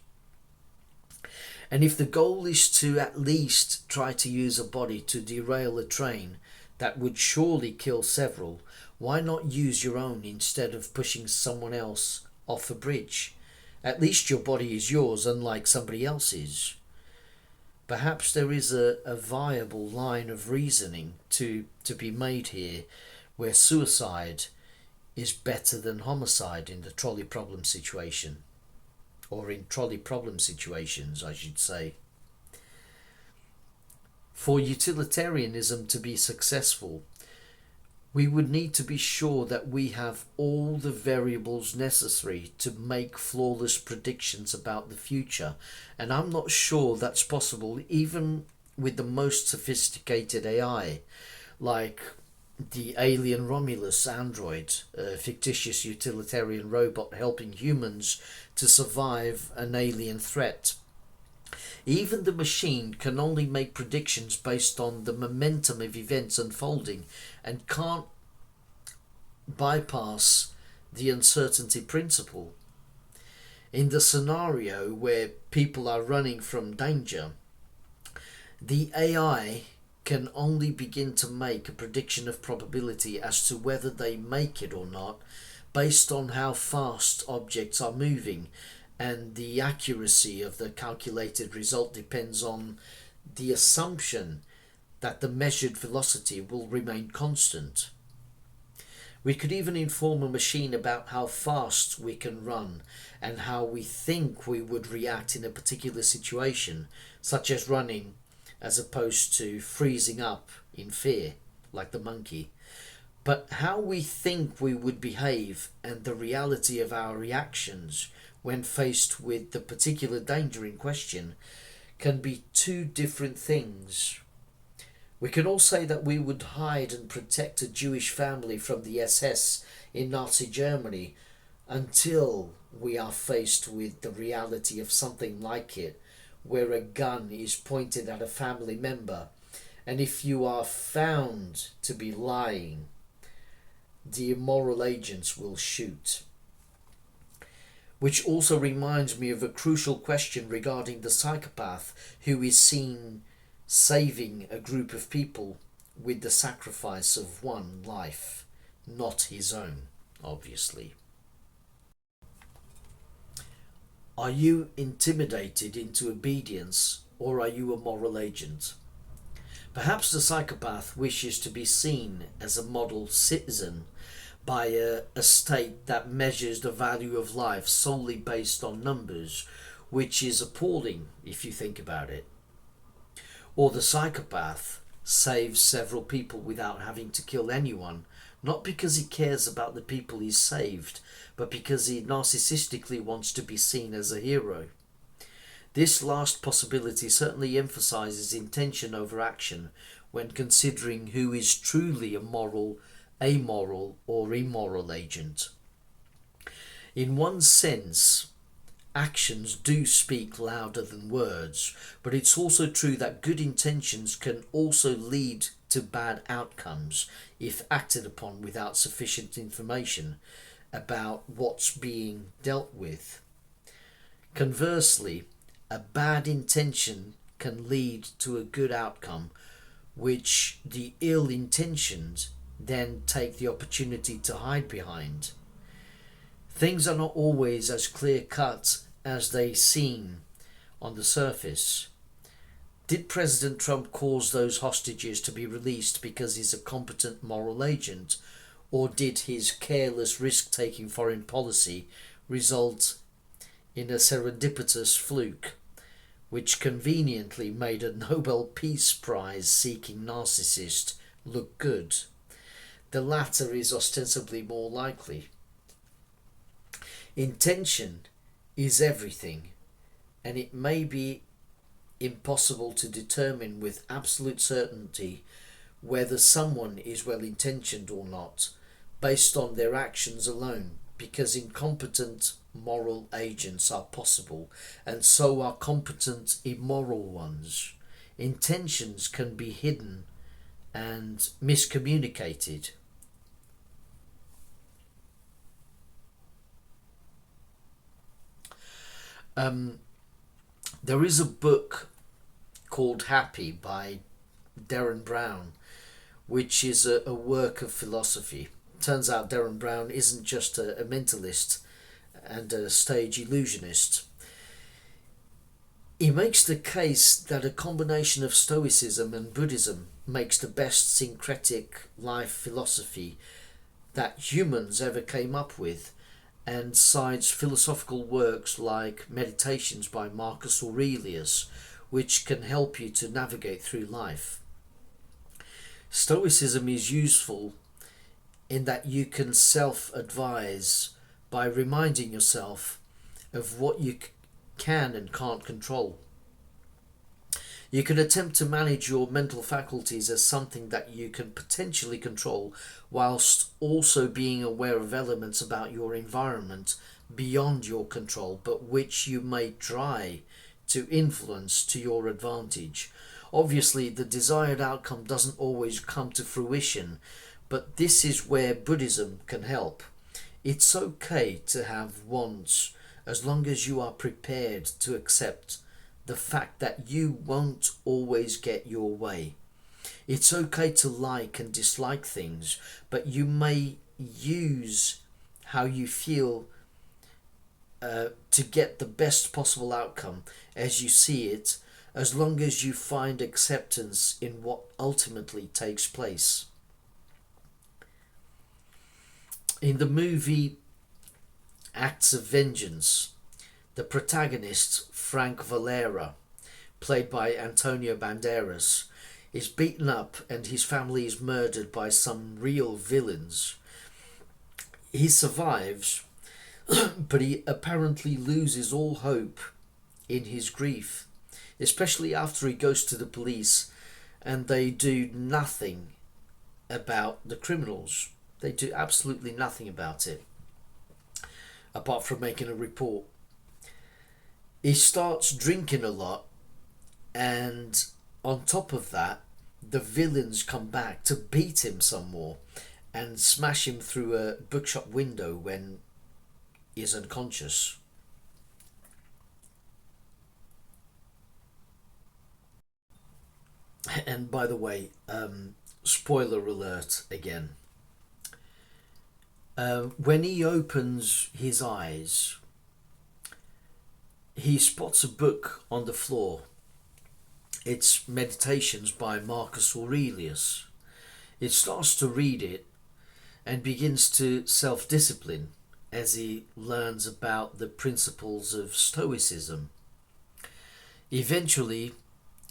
And if the goal is to at least try to use a body to derail a train that would surely kill several, why not use your own instead of pushing someone else off a bridge? At least your body is yours, unlike somebody else's. Perhaps there is a viable line of reasoning to be made here, where suicide is better than homicide in the trolley problem situation. Or in trolley problem situations, I should say. For utilitarianism to be successful, we would need to be sure that we have all the variables necessary to make flawless predictions about the future, and I'm not sure that's possible even with the most sophisticated AI, like the alien Romulus android, a fictitious utilitarian robot helping humans to survive an alien threat. Even the machine can only make predictions based on the momentum of events unfolding and can't bypass the uncertainty principle. In the scenario where people are running from danger, the AI can only begin to make a prediction of probability as to whether they make it or not based on how fast objects are moving, and the accuracy of the calculated result depends on the assumption that the measured velocity will remain constant. We could even inform a machine about how fast we can run and how we think we would react in a particular situation, such as running as opposed to freezing up in fear, like the monkey. But how we think we would behave and the reality of our reactions when faced with the particular danger in question can be two different things. We can all say that we would hide and protect a Jewish family from the SS in Nazi Germany until we are faced with the reality of something like it, where a gun is pointed at a family member, and if you are found to be lying, the immoral agents will shoot. Which also reminds me of a crucial question regarding the psychopath who is seen saving a group of people with the sacrifice of one life, not his own, obviously. Are you intimidated into obedience, or are you a moral agent? Perhaps the psychopath wishes to be seen as a model citizen by a state that measures the value of life solely based on numbers, which is appalling if you think about it. Or the psychopath saves several people without having to kill anyone, not because he cares about the people he's saved, but because he narcissistically wants to be seen as a hero. This last possibility certainly emphasizes intention over action when considering who is truly a moral, amoral, or immoral agent. In one sense, actions do speak louder than words, but it's also true that good intentions can also lead to bad outcomes if acted upon without sufficient information about what's being dealt with. Conversely, a bad intention can lead to a good outcome, which the ill-intentioned then take the opportunity to hide behind. Things are not always as clear-cut as they seem on the surface. Did President Trump cause those hostages to be released because he's a competent moral agent, or did his careless risk-taking foreign policy result in a serendipitous fluke, which conveniently made a Nobel Peace Prize-seeking narcissist look good? The latter is ostensibly more likely. Intention is everything, and it may be impossible to determine with absolute certainty whether someone is well-intentioned or not based on their actions alone, because incompetent moral agents are possible, and so are competent immoral ones. Intentions can be hidden and miscommunicated. There is a book called Happy by Derren Brown, which is a work of philosophy. Turns out Derren Brown isn't just a mentalist and a stage illusionist. He makes the case that a combination of Stoicism and Buddhism makes the best syncretic life philosophy that humans ever came up with, and cites philosophical works like Meditations by Marcus Aurelius, which can help you to navigate through life. Stoicism is useful in that you can self-advise by reminding yourself of what you can and can't control. You can attempt to manage your mental faculties as something that you can potentially control, whilst also being aware of elements about your environment beyond your control, but which you may try to influence to your advantage. Obviously, the desired outcome doesn't always come to fruition, but this is where Buddhism can help. It's okay to have wants as long as you are prepared to accept the fact that you won't always get your way. It's okay to like and dislike things, but you may use how you feel to get the best possible outcome as you see it, as long as you find acceptance in what ultimately takes place. In the movie Acts of Vengeance, the protagonist, Frank Valera, played by Antonio Banderas, is beaten up and his family is murdered by some real villains. He survives, but he apparently loses all hope in his grief, especially after he goes to the police and they do nothing about the criminals. They do absolutely nothing about it, apart from making a report. He starts drinking a lot, and on top of that, the villains come back to beat him some more and smash him through a bookshop window when he's unconscious. And by the way, spoiler alert again. When he opens his eyes, he spots a book on the floor. It's Meditations by Marcus Aurelius. It starts to read it and begins to self-discipline as he learns about the principles of Stoicism. Eventually,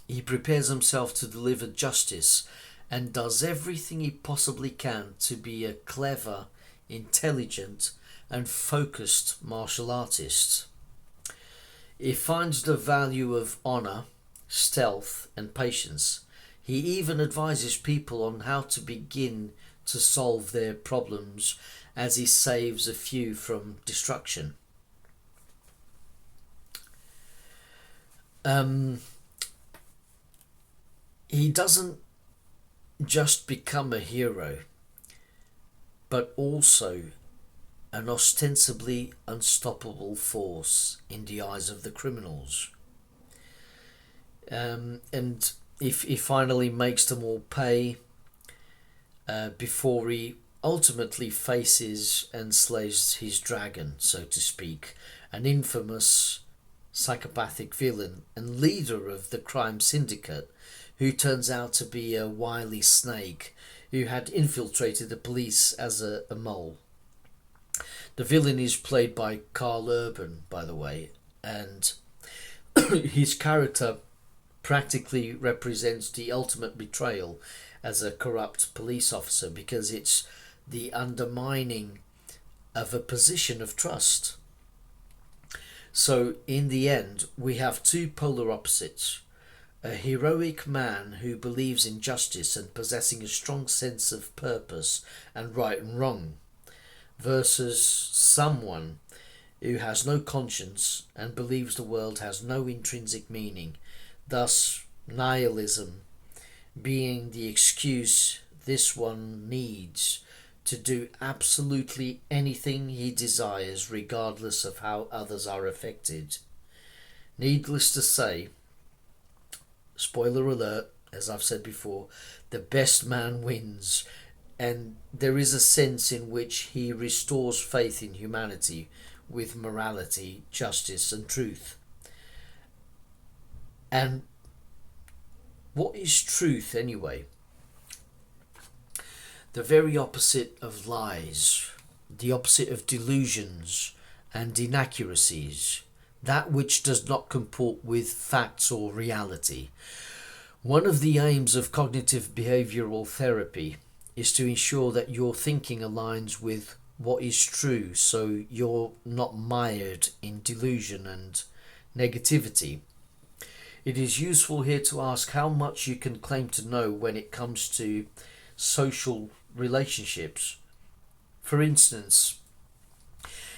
he prepares himself to deliver justice and does everything he possibly can to be a clever, intelligent and focused martial artist. He finds the value of honour, stealth and patience. He even advises people on how to begin to solve their problems as he saves a few from destruction. He doesn't just become a hero, but also an ostensibly unstoppable force in the eyes of the criminals. And if he finally makes them all pay before he ultimately faces and slays his dragon, so to speak, an infamous psychopathic villain and leader of the crime syndicate, who turns out to be a wily snake who had infiltrated the police as a mole. The villain is played by Carl Urban, by the way, and his character practically represents the ultimate betrayal as a corrupt police officer, because it's the undermining of a position of trust. So in the end, we have two polar opposites: a heroic man who believes in justice and possessing a strong sense of purpose and right and wrong, versus someone who has no conscience and believes the world has no intrinsic meaning, thus nihilism being the excuse this one needs to do absolutely anything he desires, regardless of how others are affected. Needless to say, spoiler alert, as I've said before, the best man wins, and there is a sense in which he restores faith in humanity with morality, justice, and truth. And what is truth anyway? The very opposite of lies, the opposite of delusions and inaccuracies, that which does not comport with facts or reality. One of the aims of cognitive behavioral therapy is to ensure that your thinking aligns with what is true, so you're not mired in delusion and negativity. It is useful here to ask how much you can claim to know when it comes to social relationships. For instance,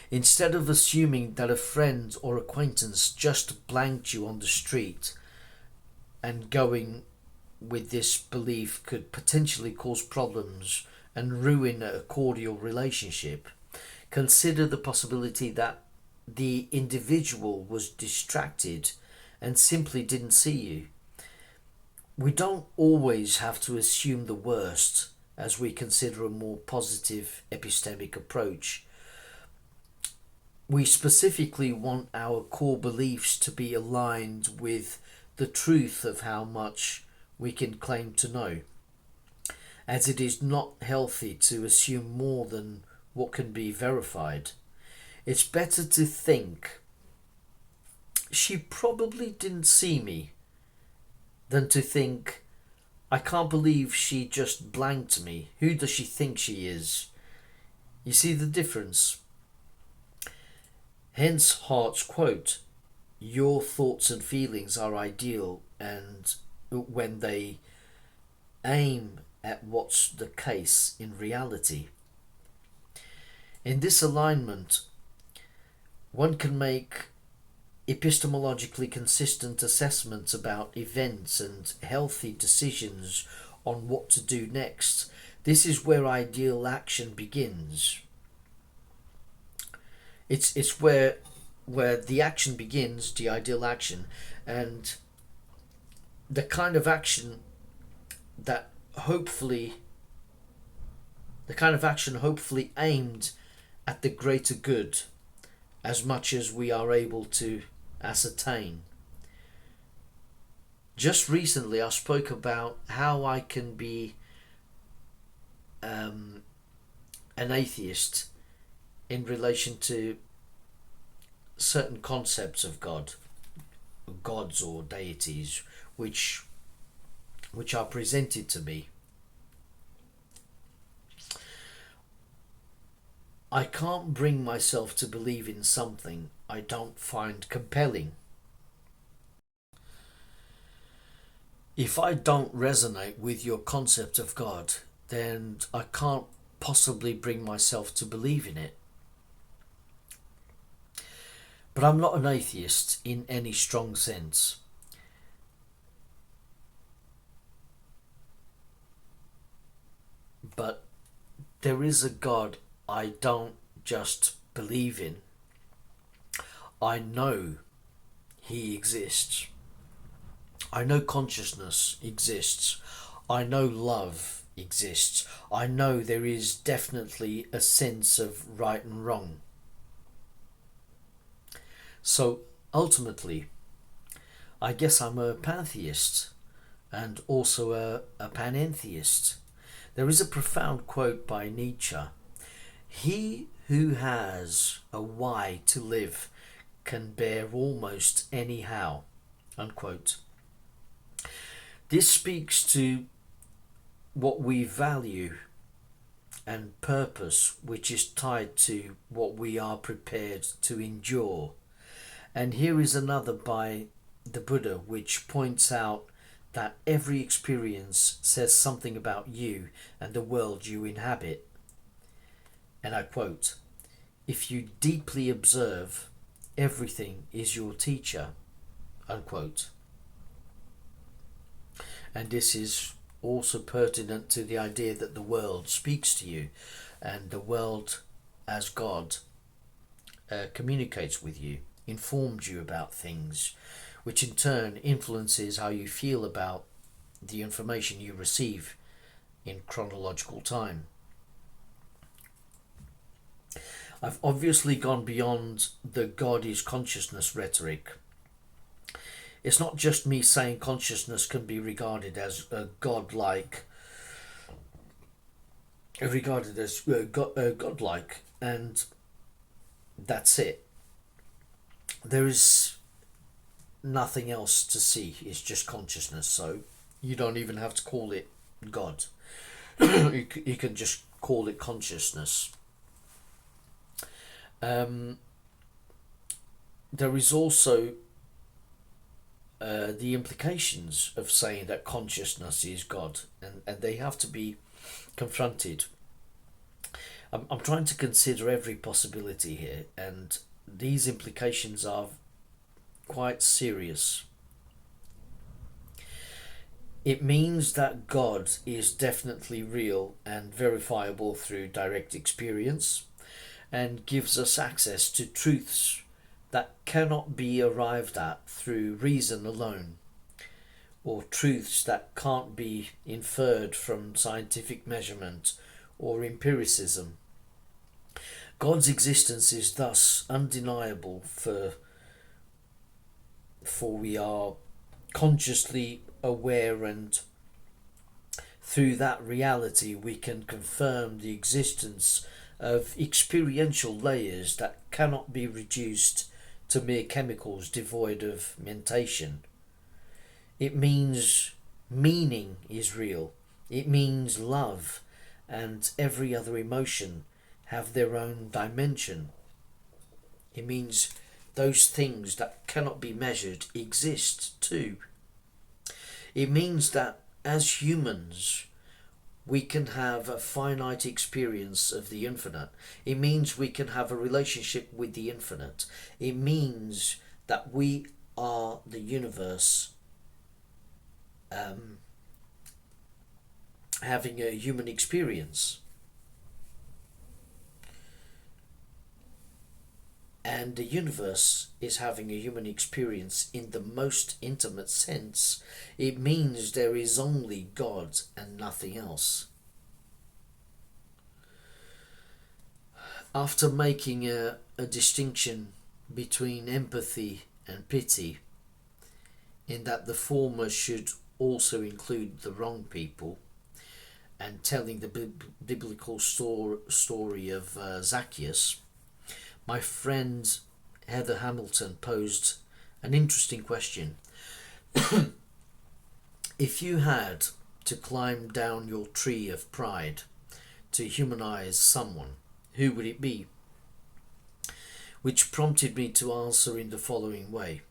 instead of assuming that a friend or acquaintance just blanked you on the street and going with this belief could potentially cause problems and ruin a cordial relationship, consider the possibility that the individual was distracted and simply didn't see you. We don't always have to assume the worst as we consider a more positive epistemic approach. We specifically want our core beliefs to be aligned with the truth of how much we can claim to know, as it is not healthy to assume more than what can be verified. It's better to think, she probably didn't see me, than to think, I can't believe she just blanked me. Who does she think she is? You see the difference? Hence Hart's quote, your thoughts and feelings are ideal and when they aim at what's the case in reality. In this alignment, one can make epistemologically consistent assessments about events and healthy decisions on what to do next. This is where ideal action begins. It's where the action begins, the ideal action, and the kind of action hopefully aimed at the greater good, as much as we are able to ascertain. Just recently I spoke about how I can be an atheist in relation to certain concepts of gods or deities which are presented to me. I can't bring myself to believe in something I don't find compelling. If I don't resonate with your concept of God, then I can't possibly bring myself to believe in it. But I'm not an atheist in any strong sense. But there is a God I don't just believe in. I know he exists. I know consciousness exists. I know love exists. I know there is definitely a sense of right and wrong. So ultimately, I guess I'm a pantheist and also a panentheist. There is a profound quote by Nietzsche. He who has a why to live can bear almost anyhow, unquote. This speaks to what we value and purpose, which is tied to what we are prepared to endure. And here is another by the Buddha, which points out that every experience says something about you and the world you inhabit. And I quote, If you deeply observe, everything is your teacher, unquote. And this is also pertinent to the idea that the world speaks to you, and the world as God communicates with you, informs you about things, which in turn influences how you feel about the information you receive in chronological time. I've obviously gone beyond the God is consciousness rhetoric. It's not just me saying consciousness can be regarded as godlike, and that's it. There is nothing else to see. It's just consciousness. So you don't even have to call it God. You can just call it consciousness. There is also the implications of saying that consciousness is God, and they have to be confronted. I'm trying to consider every possibility here, and these implications are quite serious. It means that God is definitely real and verifiable through direct experience, and gives us access to truths that cannot be arrived at through reason alone, or truths that can't be inferred from scientific measurement or empiricism. God's existence is thus undeniable, for we are consciously aware, and through that reality we can confirm the existence of experiential layers that cannot be reduced to mere chemicals devoid of mentation. It means meaning is real. It means love and every other emotion have their own dimension. It means those things that cannot be measured exist too. It means that as humans we can have a finite experience of the infinite. It means we can have a relationship with the infinite. It means that we are the universe having a human experience. And the universe is having a human experience in the most intimate sense. It means there is only God and nothing else. After making a distinction between empathy and pity, in that the former should also include the wrong people, and telling the biblical story of Zacchaeus, my friend Heather Hamilton posed an interesting question. If you had to climb down your tree of pride to humanize someone, who would it be? Which prompted me to answer in the following way.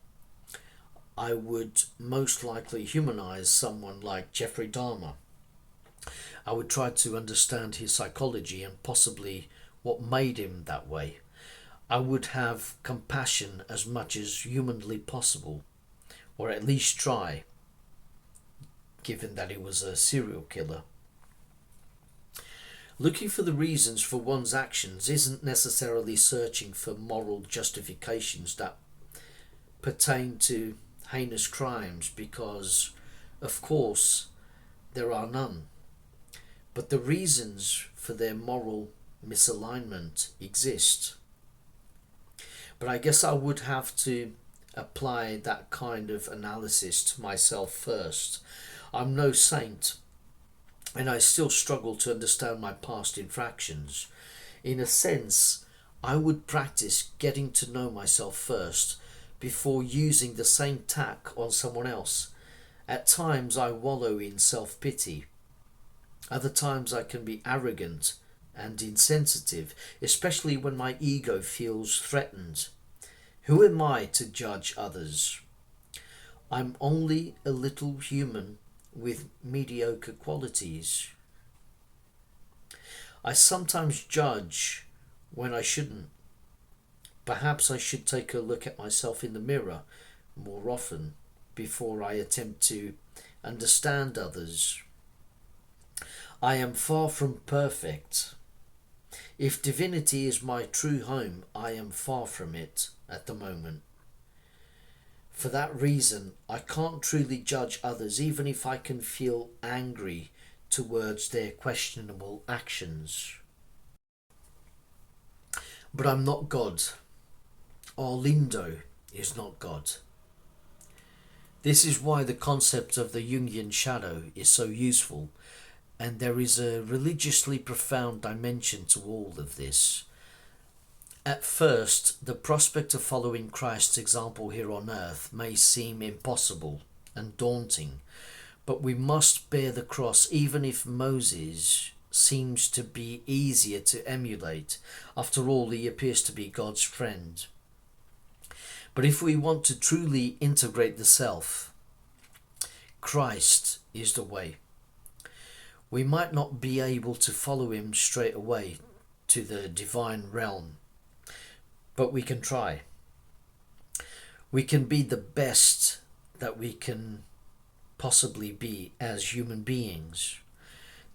I would most likely humanize someone like Jeffrey Dahmer. I would try to understand his psychology and possibly what made him that way. I would have compassion as much as humanly possible, or at least try, given that he was a serial killer. Looking for the reasons for one's actions isn't necessarily searching for moral justifications that pertain to heinous crimes, because, of course, there are none. But the reasons for their moral misalignment exist. But I guess I would have to apply that kind of analysis to myself first. I'm no saint, and I still struggle to understand my past infractions. In a sense, I would practice getting to know myself first before using the same tack on someone else. At times I wallow in self-pity. Other times I can be arrogant and insensitive, especially when my ego feels threatened. Who am I to judge others? I'm only a little human with mediocre qualities. I sometimes judge when I shouldn't, Perhaps I should take a look at myself in the mirror more often before I attempt to understand others. I am far from perfect. If divinity is my true home, I am far from it at the moment. For that reason, I can't truly judge others, even if I can feel angry towards their questionable actions. But I'm not God. Arlindo is not God. This is why the concept of the Jungian shadow is so useful, and there is a religiously profound dimension to all of this. At first, the prospect of following Christ's example here on earth may seem impossible and daunting, but we must bear the cross even if Moses seems to be easier to emulate. After all, he appears to be God's friend. But if we want to truly integrate the self, Christ is the way. We might not be able to follow him straight away to the divine realm, but we can try. We can be the best that we can possibly be as human beings.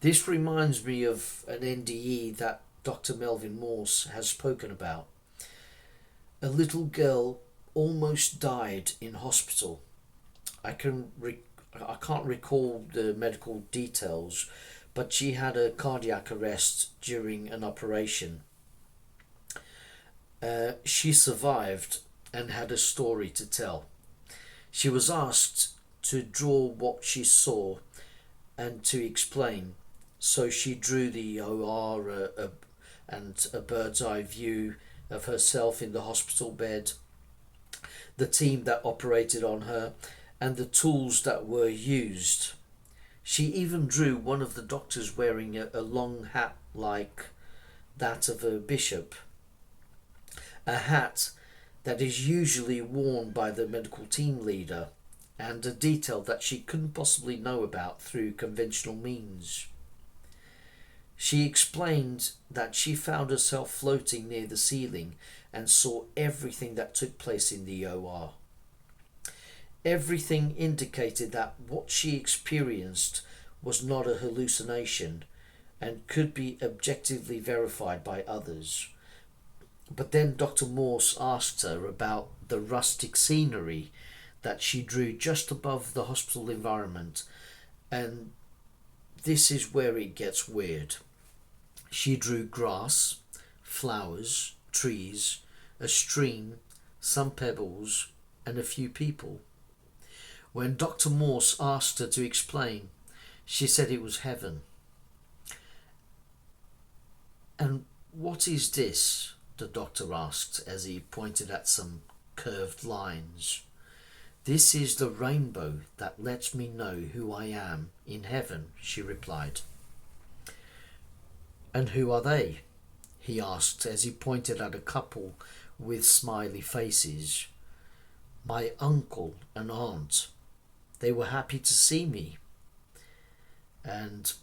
This reminds me of an NDE that Dr. Melvin Morse has spoken about. A little girl almost died in hospital. I can't recall the medical details, but she had a cardiac arrest during an operation. She survived and had a story to tell. She was asked to draw what she saw and to explain. So she drew the OR and a bird's eye view of herself in the hospital bed, the team that operated on her, and the tools that were used. She even drew one of the doctors wearing a long hat like that of a bishop, a hat that is usually worn by the medical team leader, and a detail that she couldn't possibly know about through conventional means. She explained that she found herself floating near the ceiling and saw everything that took place in the OR. Everything indicated that what she experienced was not a hallucination and could be objectively verified by others. But then Dr. Morse asked her about the rustic scenery that she drew just above the hospital environment, and this is where it gets weird. She drew grass, flowers, trees, a stream, some pebbles, and a few people. When Dr. Morse asked her to explain, she said it was heaven. "And what is this?" the doctor asked as he pointed at some curved lines. "This is the rainbow that lets me know who I am in heaven," she replied. "And who are they?" he asked as he pointed at a couple with smiley faces. "My uncle and aunt. They were happy to see me." And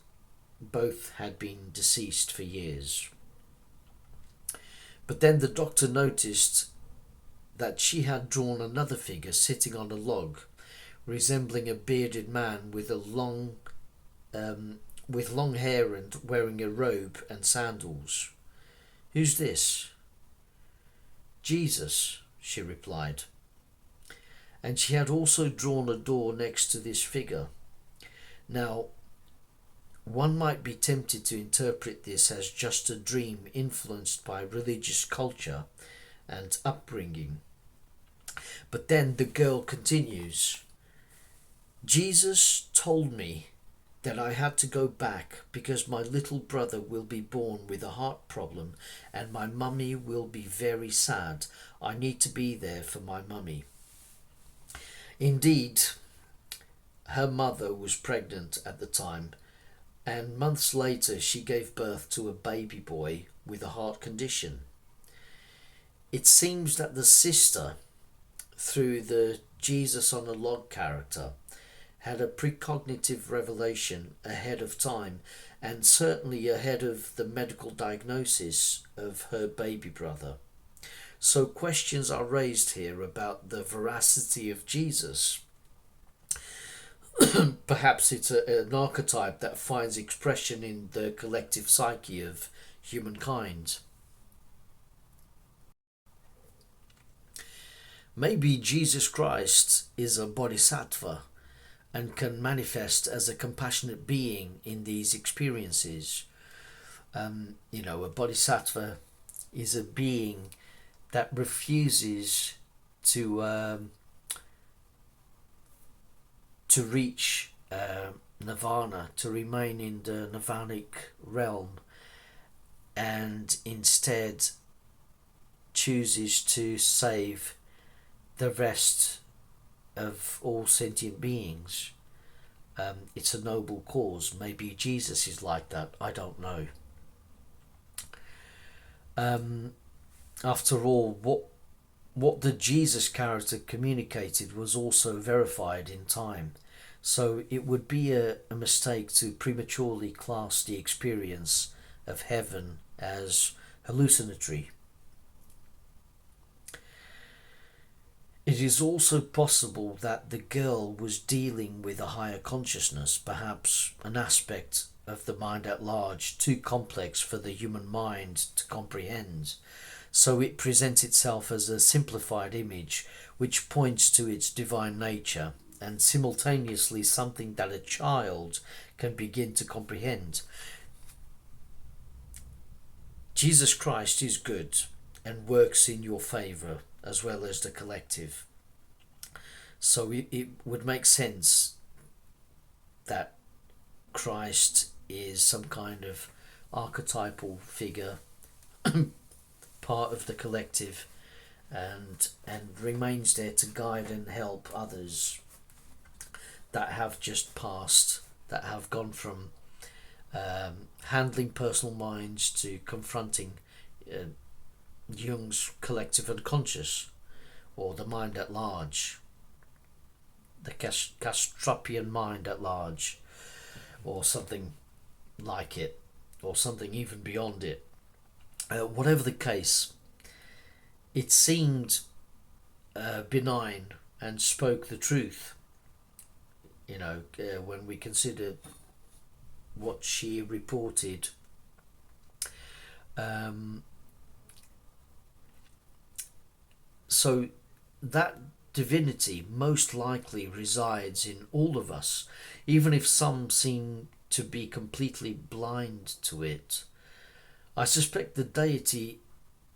both had been deceased for years. But then the doctor noticed that she had drawn another figure sitting on a log, resembling a bearded man with long hair and wearing a robe and sandals. "Who's this?" "Jesus," she replied. And she had also drawn a door next to this figure. Now, one might be tempted to interpret this as just a dream influenced by religious culture and upbringing. But then the girl continues, "Jesus told me that I had to go back because my little brother will be born with a heart problem and my mummy will be very sad. I need to be there for my mummy." Indeed, her mother was pregnant at the time, and months later she gave birth to a baby boy with a heart condition. It seems that the sister, through the Jesus on a log character, had a precognitive revelation ahead of time, and certainly ahead of the medical diagnosis of her baby brother. So questions are raised here about the veracity of Jesus. Perhaps it's an archetype that finds expression in the collective psyche of humankind. Maybe Jesus Christ is a bodhisattva and can manifest as a compassionate being in these experiences. A bodhisattva is a being that refuses to reach nirvana, to remain in the nirvanic realm, and instead chooses to save the rest of all sentient beings. It's a noble cause. Maybe Jesus is like that. I don't know. After all, what the Jesus character communicated was also verified in time. So it would be a mistake to prematurely class the experience of heaven as hallucinatory. It is also possible that the girl was dealing with a higher consciousness, perhaps an aspect of the mind at large, too complex for the human mind to comprehend. So it presents itself as a simplified image which points to its divine nature, and simultaneously something that a child can begin to comprehend. Jesus Christ is good and works in your favour as well as the collective. So it would make sense that Christ is some kind of archetypal figure, part of the collective, and remains there to guide and help others that have just passed, that have gone from handling personal minds to confronting Jung's collective unconscious, or the mind at large, the Castropian mind at large, or something like it, or something even beyond it. Whatever the case, it seemed benign and spoke the truth. When we consider what she reported, so that divinity most likely resides in all of us, even if some seem to be completely blind to it. I suspect the deity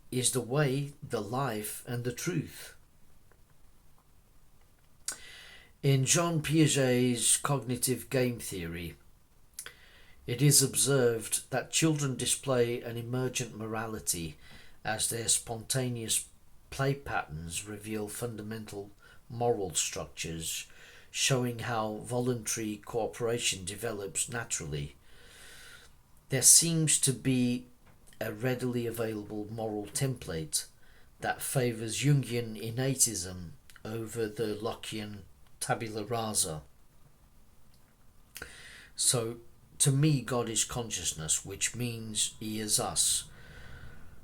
is the way, the life, and the truth. In Jean Piaget's cognitive game theory, it is observed that children display an emergent morality as their spontaneous play patterns reveal fundamental moral structures, showing how voluntary cooperation develops naturally. There seems to be a readily available moral template that favours Jungian innatism over the Lockean tabula rasa. So, to me, God is consciousness, which means He is us.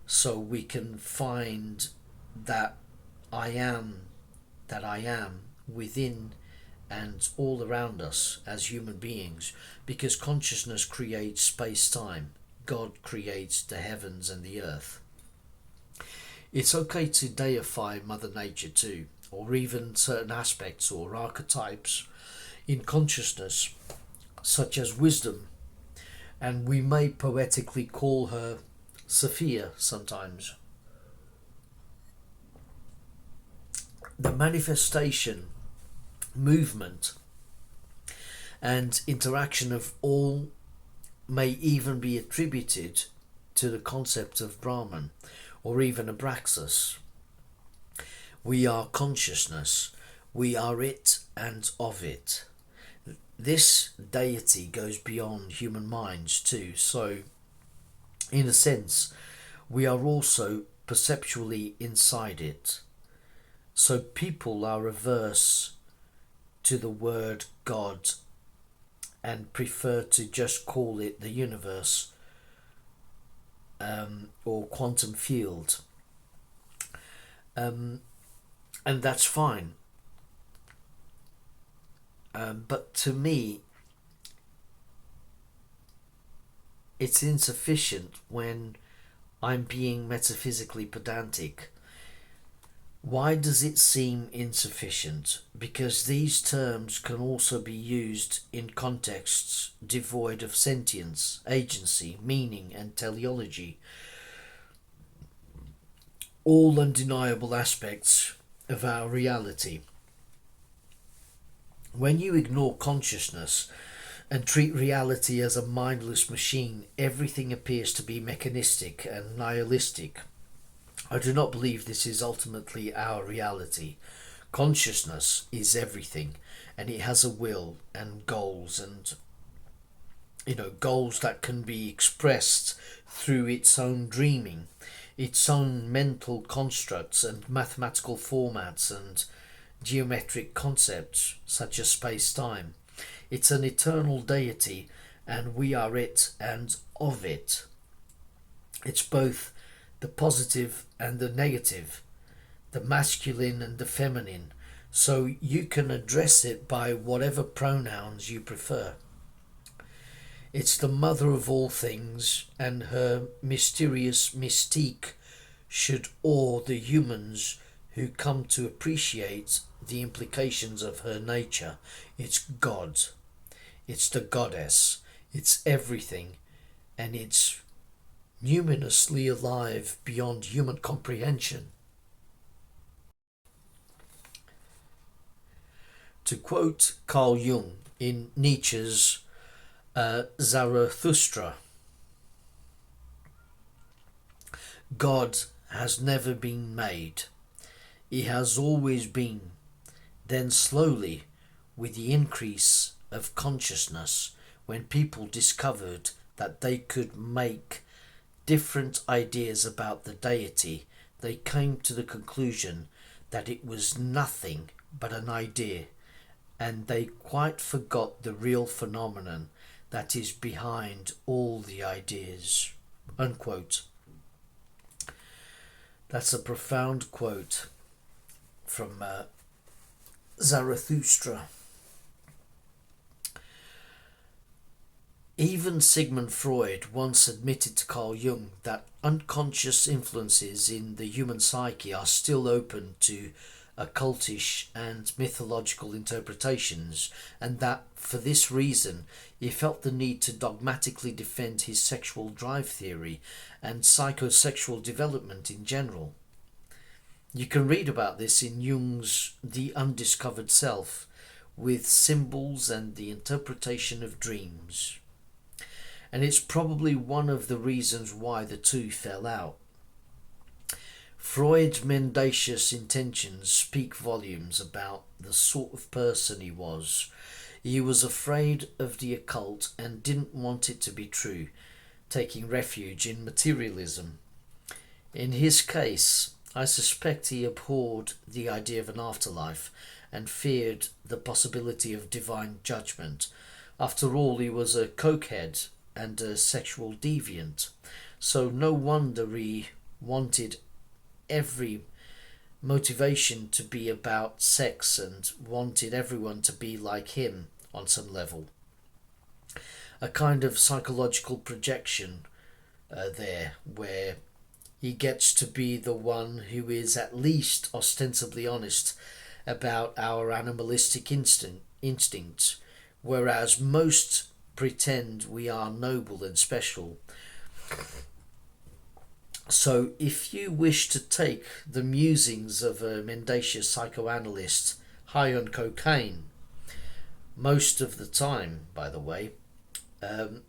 So we can find that I am within and all around us as human beings, because consciousness creates space-time. God creates the heavens and the earth. It's okay to deify Mother Nature too, or even certain aspects or archetypes in consciousness, such as wisdom, and we may poetically call her Sophia sometimes. The manifestation, movement, and interaction of all may even be attributed to the concept of Brahman, or even Abraxas. We are consciousness, we are it and of it. This deity goes beyond human minds too, so in a sense we are also perceptually inside it. So people are averse to the word God and prefer to just call it the universe or quantum field. And that's fine. But to me, it's insufficient when I'm being metaphysically pedantic. Why does it seem insufficient? Because these terms can also be used in contexts devoid of sentience, agency, meaning, and teleology, all undeniable aspects of our reality. When you ignore consciousness and treat reality as a mindless machine, everything appears to be mechanistic and nihilistic. I do not believe this is ultimately our reality. Consciousness is everything, and it has a will and goals, and goals that can be expressed through its own dreaming, its own mental constructs and mathematical formats and geometric concepts such as space-time. It's an eternal deity, and we are it and of it. It's both the positive and the negative, the masculine and the feminine, so you can address it by whatever pronouns you prefer. It's the mother of all things, and her mysterious mystique should awe the humans who come to appreciate the implications of her nature. It's God. It's the goddess. It's everything, and it's luminously alive beyond human comprehension. To quote Carl Jung in Nietzsche's Zarathustra, God has never been made. He has always been. Then slowly, with the increase of consciousness, when people discovered that they could make different ideas about the deity, they came to the conclusion that it was nothing but an idea, and they quite forgot the real phenomenon that is behind all the ideas. Unquote. That's a profound quote from Zarathustra. Even Sigmund Freud once admitted to Carl Jung that unconscious influences in the human psyche are still open to occultish and mythological interpretations, and that for this reason he felt the need to dogmatically defend his sexual drive theory and psychosexual development in general. You can read about this in Jung's The Undiscovered Self, with symbols and the interpretation of dreams. And it's probably one of the reasons why the two fell out. Freud's mendacious intentions speak volumes about the sort of person he was. He was afraid of the occult and didn't want it to be true, taking refuge in materialism. In his case, I suspect he abhorred the idea of an afterlife and feared the possibility of divine judgment. After all, he was a cokehead and a sexual deviant, so no wonder he wanted every motivation to be about sex and wanted everyone to be like him on some level. A kind of psychological projection there, where he gets to be the one who is at least ostensibly honest about our animalistic instincts, whereas most pretend we are noble and special. So if you wish to take the musings of a mendacious psychoanalyst high on cocaine, most of the time, by the way,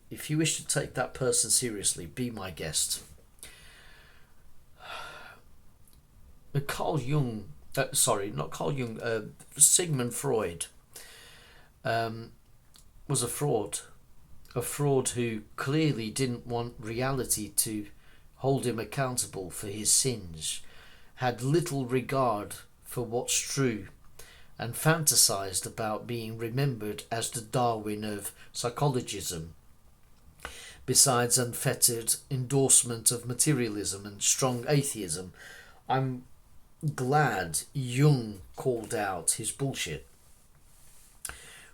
if you wish to take that person seriously, be my guest. Sigmund Freud was a fraud who clearly didn't want reality to hold him accountable for his sins, had little regard for what's true, and fantasized about being remembered as the Darwin of psychologism, besides unfettered endorsement of materialism and strong atheism. I'm glad Jung called out his bullshit.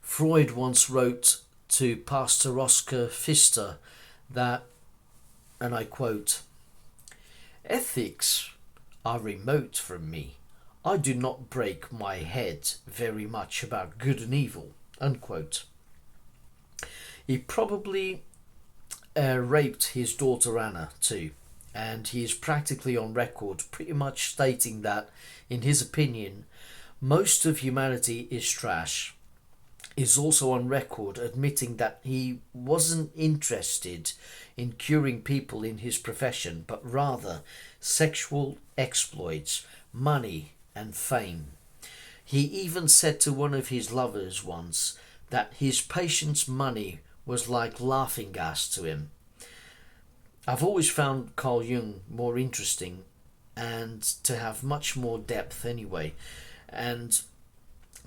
Freud once wrote to Pastor Oscar Pfister that, and I quote, "Ethics are remote from me. I do not break my head very much about good and evil," unquote. He probably raped his daughter Anna too, and he is practically on record pretty much stating that, in his opinion, most of humanity is trash. Is also on record admitting that he wasn't interested in curing people in his profession, but rather sexual exploits, money, and fame. He even said to one of his lovers once that his patient's money was like laughing gas to him. I've always found Carl Jung more interesting and to have much more depth anyway. And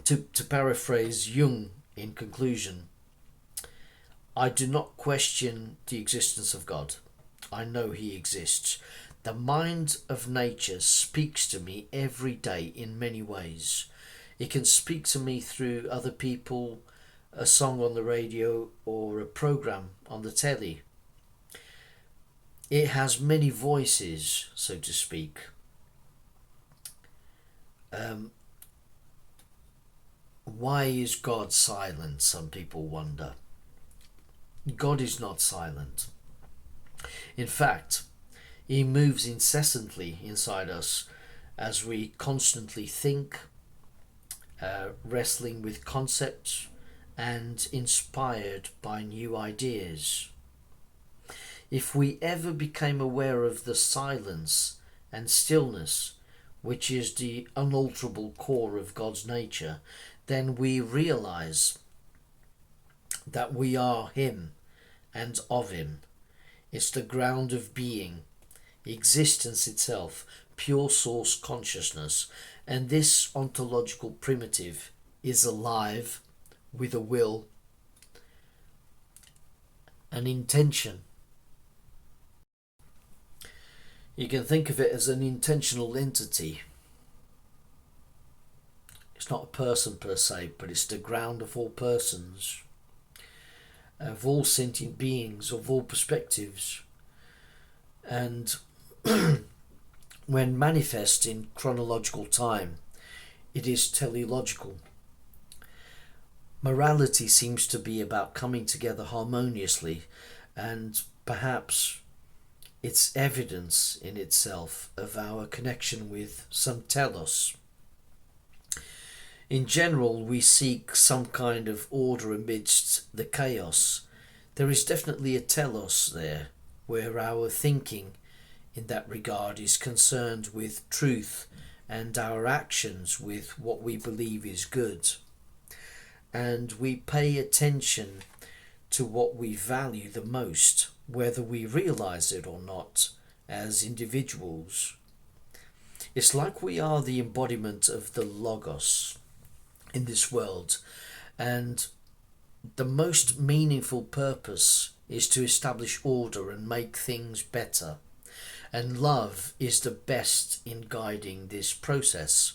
to paraphrase Jung in conclusion, I do not question the existence of God. I know he exists. The mind of nature speaks to me every day in many ways. It can speak to me through other people, a song on the radio, or a program on the telly. It has many voices, so to speak. Why is God silent? Some people wonder. God is not silent. In fact, he moves incessantly inside us as we constantly think, wrestling with concepts, and inspired by new ideas. If we ever became aware of the silence and stillness, which is the unalterable core of God's nature, then we realize that we are him and of him. It's the ground of being, existence itself, pure source consciousness, and this ontological primitive is alive with a will, an intention. You can think of it as an intentional entity. It's not a person per se, but it's the ground of all persons, of all sentient beings, of all perspectives. And when manifest in chronological time, it is teleological. Morality seems to be about coming together harmoniously, and perhaps it's evidence in itself of our connection with some telos. In general, we seek some kind of order amidst the chaos. There is definitely a telos there, where our thinking in that regard is concerned with truth and our actions with what we believe is good. And we pay attention to what we value the most, whether we realize it or not, as individuals. It's like we are the embodiment of the Logos in this world, and the most meaningful purpose is to establish order and make things better, and love is the best in guiding this process.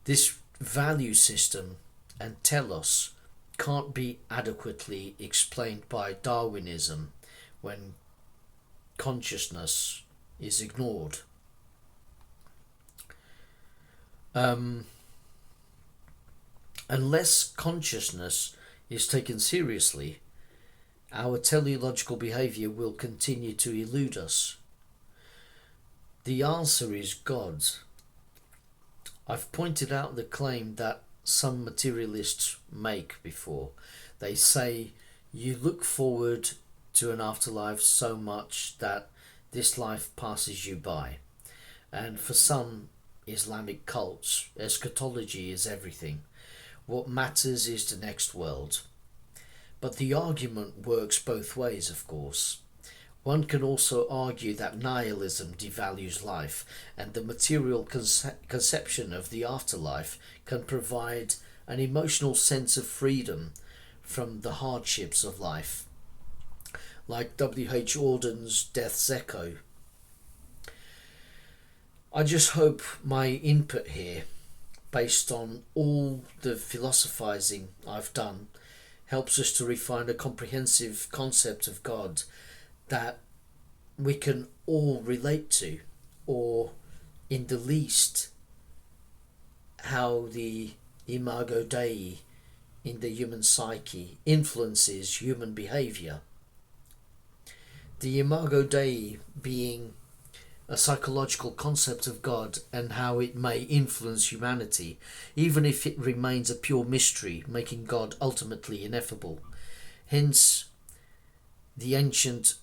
This value system and telos can't be adequately explained by Darwinism when consciousness is ignored. Unless consciousness is taken seriously, our teleological behaviour will continue to elude us. The answer is God. I've pointed out the claim that some materialists make before. They say you look forward to an afterlife so much that this life passes you by. And for some Islamic cults, eschatology is everything. What matters is the next world. But the argument works both ways, of course. One can also argue that nihilism devalues life, and the material conception of the afterlife can provide an emotional sense of freedom from the hardships of life. Like W.H. Auden's Death's Echo. I just hope my input here, based on all the philosophizing I've done, helps us to refine a comprehensive concept of God that we can all relate to, or in the least how the imago Dei in the human psyche influences human behaviour. The imago Dei being a psychological concept of God and how it may influence humanity, even if it remains a pure mystery, making God ultimately ineffable. Hence, the ancient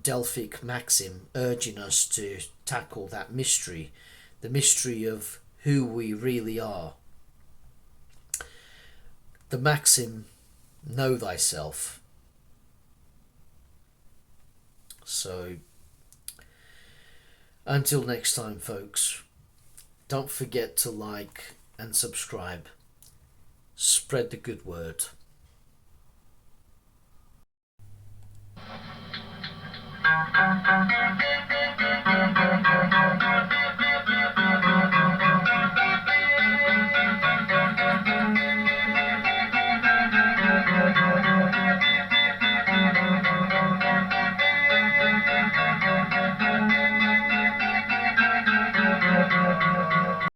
Delphic maxim urging us to tackle that mystery, the mystery of who we really are. The maxim, know thyself. So, until next time, folks, don't forget to like and subscribe. Spread the good word.